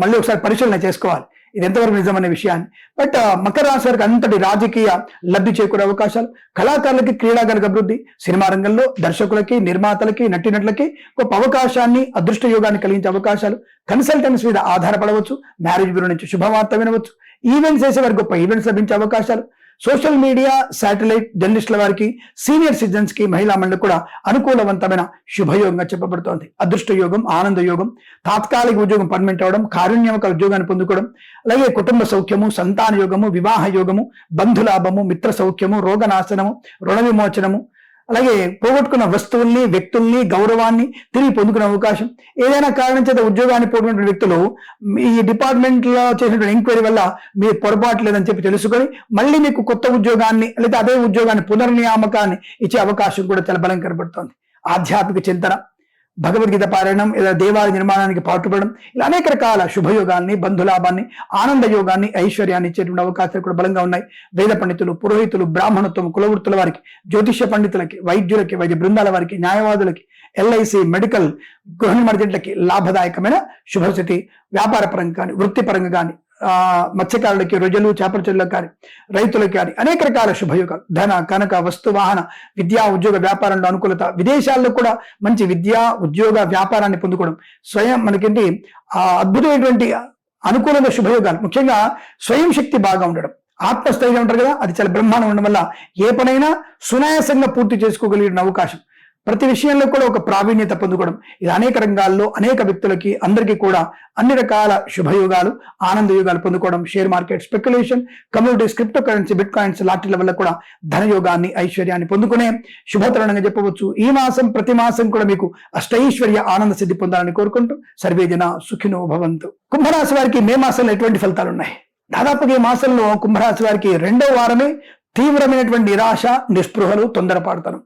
మళ్ళీ ఒకసారి పరిశీలన చేసుకోవాలి, ఇది ఎంతవరకు నిజమనే విషయాన్ని. బట్ మకర రాశి వారికి అంతటి రాజకీయ లబ్ధి చేకూరే అవకాశాలు, కళాకారులకి, క్రీడాకారులకు అభివృద్ధి, సినిమా రంగంలో దర్శకులకి, నిర్మాతలకి, నటీనటులకి గొప్ప అవకాశాన్ని, అదృష్ట యోగాన్ని కలిగించే అవకాశాలు, కన్సల్టెన్సీ మీద ఆధారపడవచ్చు, మ్యారేజ్ బ్యూరో నుంచి శుభవార్త వినవచ్చు, ఈవెంట్స్ చేసే వారికి గొప్ప ఈవెంట్స్ లభించే అవకాశాలు, సోషల్ మీడియా, శాటిలైట్ జర్నలిస్టుల వారికి, సీనియర్ సిటిజన్స్ కి, మహిళా మండలి కూడా అనుకూలవంతమైన శుభయోగంగా చెప్పబడుతోంది. అదృష్ట యోగం, ఆనంద యోగం, తాత్కాలిక ఉద్యోగం పర్మనెంట్ అవడం, కారుణ్యక ఉద్యోగాన్ని పొందుకోవడం, అలాగే కుటుంబ సౌఖ్యము, సంతాన యోగము, వివాహ యోగము, బంధులాభము, మిత్ర సౌఖ్యము, రోగనాశనము, రుణ విమోచనము, అలాగే పోగొట్టుకున్న వస్తువుల్ని, వ్యక్తుల్ని, గౌరవాన్ని తిరిగి పొందుకునే అవకాశం. ఏదైనా కారణం చేత ఉద్యోగాన్ని పోగొట్టుకున్న వ్యక్తులు ఈ డిపార్ట్మెంట్ లో చేసినటువంటి ఎంక్వైరీ వల్ల మీ పొరపాటు లేదని చెప్పి తెలుసుకొని మళ్ళీ మీకు కొత్త ఉద్యోగాన్ని లేదా అదే ఉద్యోగాన్ని పునర్నియామకాన్ని ఇచ్చే అవకాశం కూడా చాలా బలం కనబడుతోంది. ఆధ్యాత్మిక చింతన, భగవద్గీత పారాయణం, లేదా దేవాలయ నిర్మాణానికి పాటుపడడం, ఇలా అనేక రకాల శుభయోగాల్ని, బంధులాభాన్ని, ఆనంద యోగాన్ని, ఐశ్వర్యాన్ని ఇచ్చేటువంటి అవకాశాలు కూడా బలంగా ఉన్నాయి. వేద పండితులు, పురోహితులు, బ్రాహ్మణత్వం, కులవృత్తుల వారికి, జ్యోతిష్య పండితులకి, వైద్యులకి, వైద్య బృందాల వారికి, న్యాయవాదులకి, ఎల్ఐసి, మెడికల్, గృహ నిర్మాణాలకి లాభదాయకమైన శుభస్థితి. వ్యాపార పరంగా కానీ, వృత్తిపరంగా కానీ, మత్స్యకారులకి, రొయ్యలు, చేపల చెరువులకు కానీ, రైతులకు కానీ అనేక రకాల శుభయోగాలు. ధన, కనక, వస్తు, వాహన, విద్యా, ఉద్యోగ, వ్యాపారంలో అనుకూలత. విదేశాల్లో కూడా మంచి విద్యా, ఉద్యోగ, వ్యాపారాన్ని పొందుకోవడం. స్వయం మనకేంటి అద్భుతమైనటువంటి అనుకూలంగా శుభయోగాలు. ముఖ్యంగా స్వయం శక్తి బాగా ఉండడం, ఆత్మస్థైర్యం ఉంటారు కదా, అది చాలా బ్రహ్మాండం ఉండడం వల్ల ఏ పనైనా సునాయాసంగా పూర్తి చేసుకోగలిగిన అవకాశం. ప్రతి విషయంలో కూడా ఒక ప్రావీణ్యత పొందుకోవడం. ఇది అనేక రంగాల్లో అనేక వ్యక్తులకి, అందరికీ కూడా అన్ని రకాల శుభయోగాలు, ఆనంద యోగాలు పొందుకోవడం. Share market, speculation, communities, cryptocurrency, bitcoins లాంటి వల్ల కూడా ధనయోగాన్ని, ఐశ్వర్యాన్ని పొందుకునే శుభతరుణంగా చెప్పవచ్చు. ఈ మాసం ప్రతి మాసం కూడా మీకు అష్టైశ్వర్య ఆనంద సిద్ధి పొందాలని కోరుకుంటూ సర్వేజన సుఖినో భవంతు. కుంభరాశి వారికి మే మాసంలో ఎటువంటి ఫలితాలు ఉన్నాయి? దాదాపుగా ఈ మాసంలో కుంభరాశి వారికి 2వ వారమే తీవ్రమైనటువంటి నిరాశ, నిస్పృహలు, తొందరపాటుతనం,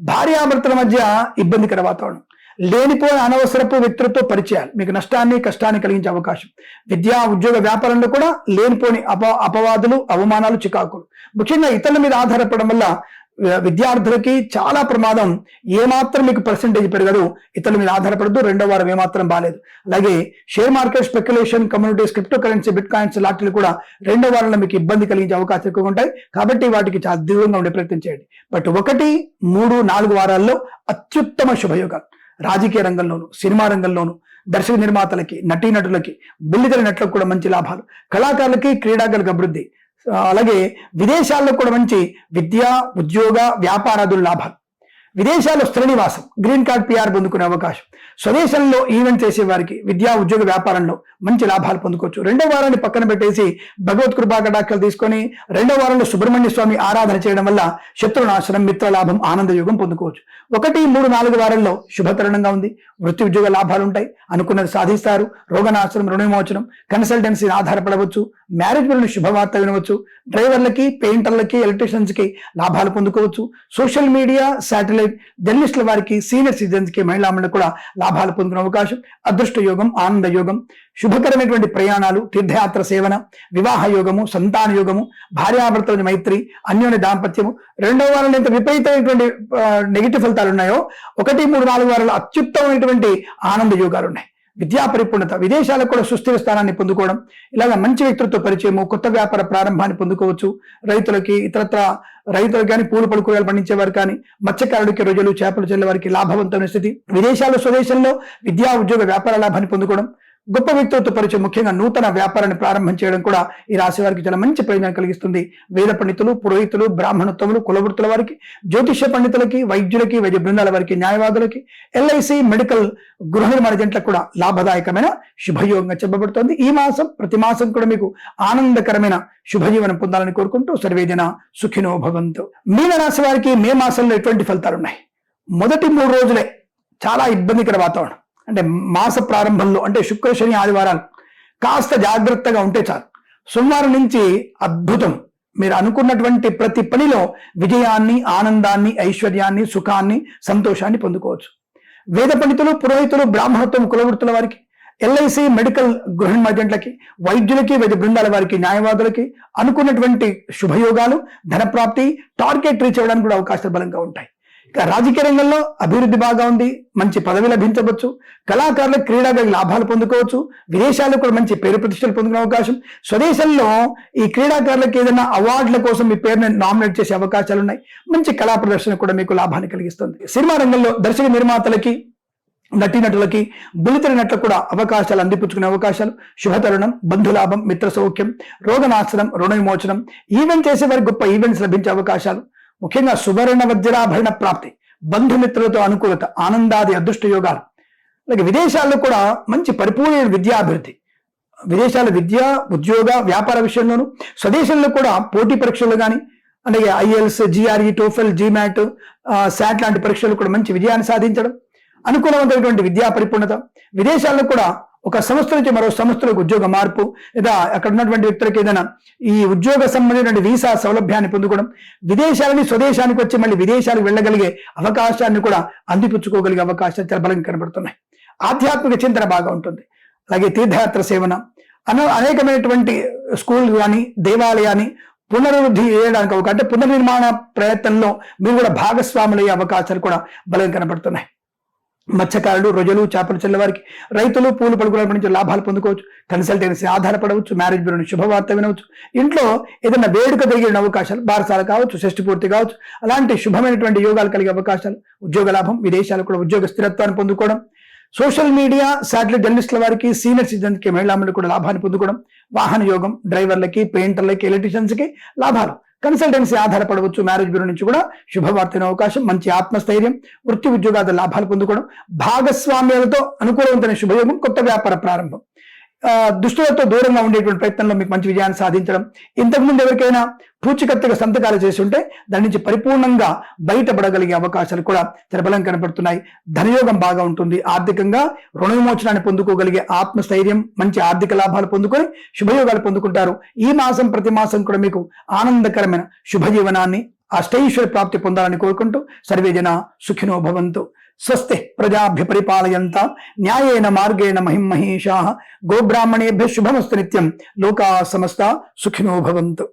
భార్యాభర్తల మధ్య ఇబ్బందికర వాతావరణం, లేనిపోయిన అనవసరపు వ్యక్తులతో పరిచయాలు మీకు నష్టాన్ని, కష్టాన్ని కలిగించే అవకాశం. విద్యా, ఉద్యోగ, వ్యాపారంలో కూడా లేనిపోని అపవాదులు, అవమానాలు, చికాకులు. ముఖ్యంగా ఇతరుల మీద ఆధారపడడం వల్ల విద్యార్థులకి చాలా ప్రమాదం. ఏమాత్రం మీకు పర్సెంటేజ్ పెరగదు, ఇతరుల మీద ఆధారపడద్దు. 2వ వారం ఏమాత్రం బాలేదు. అలాగే share market, speculation, communities, cryptocurrency, bit coins లాంటివి కూడా 2వ వారంలో మీకు ఇబ్బంది కలిగించే అవకాశాలు ఎక్కువగా ఉంటాయి. కాబట్టి వాటికి చాలా దూరంగా ఉండే ప్రయత్నం చేయండి. బట్ 1, 3, 4 వారాల్లో అత్యుత్తమ శుభయోగాలు. రాజకీయ రంగంలోను, సినిమా రంగంలోను, దర్శక నిర్మాతలకి, నటీనటులకి, బుల్లితెర నటులకు కూడా మంచి లాభాలు. కళాకారులకి, క్రీడాకారులకు అభివృద్ధి. అలాగే విదేశాల్లో కూడా మంచి విద్య, ఉద్యోగ, వ్యాపారాదుల లాభాలు. విదేశాల్లో స్థిర నివాసం, గ్రీన్ కార్డ్, PR పొందుకునే అవకాశం. స్వదేశంలో ఈవెంట్ చేసే వారికి విద్యా, ఉద్యోగ, వ్యాపారంలో మంచి లాభాలు పొందుకోవచ్చు. 2వ వారాన్ని పక్కన పెట్టేసి భగవత్ కృపా కటాక్షాలు తీసుకొని 2వ వారంలో సుబ్రహ్మణ్య స్వామి ఆరాధన చేయడం వల్ల శత్రునాశనం, మిత్రలాభం, ఆనంద యోగం పొందుకోవచ్చు. 1, 3, 4 వారాల్లో శుభతరుణంగా ఉంది. వృత్తి, ఉద్యోగ లాభాలు ఉంటాయి. అనుకున్నది సాధిస్తారు. రోగనాశనం, రుణవిమోచనం, కన్సల్టెన్సీని ఆధారపడవచ్చు. మ్యారేజ్ గురించి శుభవార్త వినవచ్చు. డ్రైవర్లకి, పెయింటర్లకి, ఎలక్ట్రీషియన్స్కి లాభాలు పొందుకోవచ్చు. సోషల్ మీడియా, శాటిలైట్, జర్నలిస్టుల వారికి, సీనియర్ సిటిజన్స్కి, మహిళామణులకు కూడా లాభాలు పొందుకునే అవకాశం. అదృష్ట యోగం, ఆనంద యోగం, శుభకరమైనటువంటి ప్రయాణాలు, తీర్థయాత్ర సేవన, వివాహ యోగము, సంతాన యోగము, భార్యాభర్తల మైత్రి, అన్యోన్య దాంపత్యము. 2వ వారంలో ఎంత విపరీతమైనటువంటి నెగిటివ్ ఫలితాలు ఉన్నాయో 1, 3, 4 వారాలు అత్యుత్తమైనటువంటి ఆనంద యోగాలు ఉన్నాయి. విద్యా పరిపూర్ణత, విదేశాలకు కూడా సుస్థిర స్థానాన్ని పొందుకోవడం, ఇలాగ మంచి వ్యక్తులతో పరిచయము, కొత్త వ్యాపార ప్రారంభాన్ని పొందుకోవచ్చు. రైతులకి, ఇతరత్ర రైతులకు కానీ, పూలు పలుకూరలు పండించేవారు కానీ, మత్స్యకారుడికి, రొయ్యలు, చేపలు చెల్లె వారికి లాభవంతమైన స్థితి. విదేశాల్లో, స్వదేశంలో విద్యా, ఉద్యోగ, వ్యాపార లాభాన్ని పొందుకోవడం. గొప్ప వ్యక్తులతో పరిచయం, ముఖ్యంగా నూతన వ్యాపారాన్ని ప్రారంభం చేయడం కూడా ఈ రాశి వారికి చాలా మంచి ప్రయోజనం కలిగిస్తుంది. వేద పండితులు, పురోహితులు, బ్రాహ్మణత్వములు, కులవృత్తుల వారికి, జ్యోతిష్య పండితులకి, వైద్యులకి, వైద్య బృందాల వారికి, న్యాయవాదులకి, ఎల్ఐసి, మెడికల్, గృహ నిర్మాణ జంటలకు కూడా లాభదాయకమైన శుభయోగంగా చెప్పబడుతోంది. ఈ మాసం ప్రతి మాసం కూడా మీకు ఆనందకరమైన శుభజీవనం పొందాలని కోరుకుంటూ సర్వేజన సుఖినో భవంతు. మీన రాశి వారికి మే మాసంలో ఎటువంటి ఫలితాలు ఉన్నాయి? మొదటి 3 రోజులే చాలా ఇబ్బందికర వాతావరణం. అంటే మాస ప్రారంభంలో, అంటే శుక్ర, శని, ఆదివారాలు కాస్త జాగ్రత్తగా ఉంటే చాలు. సోమవారం నుంచి అద్భుతం. మీరు అనుకున్నటువంటి ప్రతి పనిలో విజయాన్ని, ఆనందాన్ని, ఐశ్వర్యాన్ని, సుఖాన్ని, సంతోషాన్ని పొందుకోవచ్చు. వేద పండితులు, పురోహితులు, బ్రాహ్మణత్వం, కులవృత్తుల వారికి, ఎల్ఐసి, మెడికల్, గృహ నిర్మాణలకి, వైద్యులకి, వైద్య బృందాల వారికి, న్యాయవాదులకి అనుకున్నటువంటి శుభయోగాలు, ధనప్రాప్తి, టార్గెట్ రీచ్ అవ్వడానికి కూడా అవకాశాలు బలంగా ఉంటాయి. రాజకీయ రంగంలో అభివృద్ధి బాగా ఉంది, మంచి పదవి లభించవచ్చు. కళాకారులు, క్రీడాకారులు లాభాలు పొందుకోవచ్చు. విదేశాల్లో కూడా మంచి పేరు ప్రతిష్టలు పొందుకునే అవకాశం. స్వదేశంలో ఈ క్రీడాకారులకు ఏదైనా అవార్డుల కోసం మీ పేరుని నామినేట్ చేసే అవకాశాలు ఉన్నాయి. మంచి కళా ప్రదర్శన కూడా మీకు లాభాన్ని కలిగిస్తుంది. సినిమా రంగంలో దర్శక నిర్మాతలకి, నటీనటులకి, బుల్లితెర నటులకు కూడా అవకాశాలు అందిపుచ్చుకునే అవకాశాలు. శుభతరుణం, బంధులాభం, మిత్ర సౌఖ్యం, రోగనాశనం, రుణ విమోచనం, ఈవెంట్ చేసే వారికి గొప్ప ఈవెంట్స్ లభించే అవకాశాలు. ముఖ్యంగా సువర్ణ వజ్రాభరణ ప్రాప్తి, బంధుమిత్రులతో అనుకూలత, ఆనందాది అదృష్ట యోగాలు. అలాగే విదేశాల్లో కూడా మంచి పరిపూర్ణ విద్యాభివృద్ధి. విదేశాల విద్య, ఉద్యోగ, వ్యాపార విషయంలోనూ, స్వదేశంలో కూడా పోటీ పరీక్షలు కానీ, అలాగే IELTS, GRE, TOEFL, GMAT, SAT లాంటి పరీక్షలు కూడా మంచి విజయాన్ని సాధించడం, అనుకూలమైనటువంటి విద్యా పరిపూర్ణత. విదేశాల్లో కూడా ఒక సంస్థ నుంచి మరో సంస్థలకు ఉద్యోగ మార్పు, లేదా అక్కడ ఉన్నటువంటి వ్యక్తులకు ఏదైనా ఈ ఉద్యోగ సంబంధించిన వీసా సౌలభ్యాన్ని పొందుకోవడం, విదేశాలని స్వదేశానికి వచ్చి మళ్ళీ విదేశాలకు వెళ్ళగలిగే అవకాశాన్ని కూడా అందిపుచ్చుకోగలిగే అవకాశాలు చాలా బలంగా కనబడుతున్నాయి. ఆధ్యాత్మిక చింతన బాగా ఉంటుంది. అలాగే తీర్థయాత్ర సేవన, అనేకమైనటువంటి స్కూల్ కానీ దేవాలయాన్ని పునరుద్ధి చేయడానికి అంటే పునర్నిర్మాణ ప్రయత్నంలో మీరు కూడా భాగస్వాములయ్యే అవకాశాలు కూడా బలంగా కనబడుతున్నాయి. మత్స్యకారులు, రొయ్యలు, చేపలు చెల్లవారికి, రైతులు, పూలు పలుకుల నుంచి లాభాలు పొందుకోవచ్చు. కన్సల్టెన్సీ ఆధారపడవచ్చు. మ్యారేజ్ బ్యూరోని శుభవార్త వినవచ్చు. ఇంట్లో ఏదైనా వేడుక జరిగిన అవకాశాలు, బారసాల కావచ్చు, షష్ఠి పూర్తి కావచ్చు, అలాంటి శుభమైనటువంటి యోగాలు కలిగే అవకాశాలు, ఉద్యోగ లాభం, విదేశాలు కూడా ఉద్యోగ స్థిరత్వాన్ని పొందుకోవడం, సోషల్ మీడియా, శాటిలైట్ జర్నలిస్టుల వారికి, సీనియర్ సిటిజన్స్కి, మహిళాములకు కూడా లాభాన్ని పొందుకోవడం, వాహన యోగం, డ్రైవర్లకి, పెయింటర్లకి, ఎలక్ట్రీషియన్స్కి లాభాలు, కన్సల్టెన్సీ ఆధారపడవచ్చు. మ్యారేజ్ బ్యూరో నుంచి కూడా శుభవార్త అవకాశం, మంచి ఆత్మస్థైర్యం, వృత్తి ఉద్యోగాల లాభాలు పొందుకోవడం, భాగస్వామ్యాలతో అనుకూలవంతమైన శుభయోగం, కొత్త వ్యాపార ప్రారంభం, దుష్టులతో దూరంగా ఉండేటువంటి ప్రయత్నంలో మీకు మంచి విజయాన్ని సాధించడం, ఇంతకుముందు ఎవరికైనా పూచికత్తుగా సంతకాలు చేసి ఉంటే దాని నుంచి పరిపూర్ణంగా బయటపడగలిగే అవకాశాలు కూడా తెరబలం కనబడుతున్నాయి. ధనయోగం బాగా ఉంటుంది. ఆర్థికంగా రుణ విమోచనాన్ని పొందుకోగలిగే ఆత్మస్థైర్యం, మంచి ఆర్థిక లాభాలు పొందుకొని శుభయోగాలు పొందుకుంటారు. ఈ మాసం ప్రతి మాసం కూడా మీకు ఆనందకరమైన శుభజీవనాన్ని, అష్టైశ్వర్య ప్రాప్తి పొందాలని కోరుకుంటూ సర్వేజన సుఖినో భవంతు. స్వస్తి ప్రజాభ్య పరిపాలయంతాం న్యాయేన మార్గేణ మహిం మహేషాః. గోబ్రాహ్మణేభ్యః శుభమస్తు నిత్యం. లోకా సమస్తా సుఖినో భవంతు.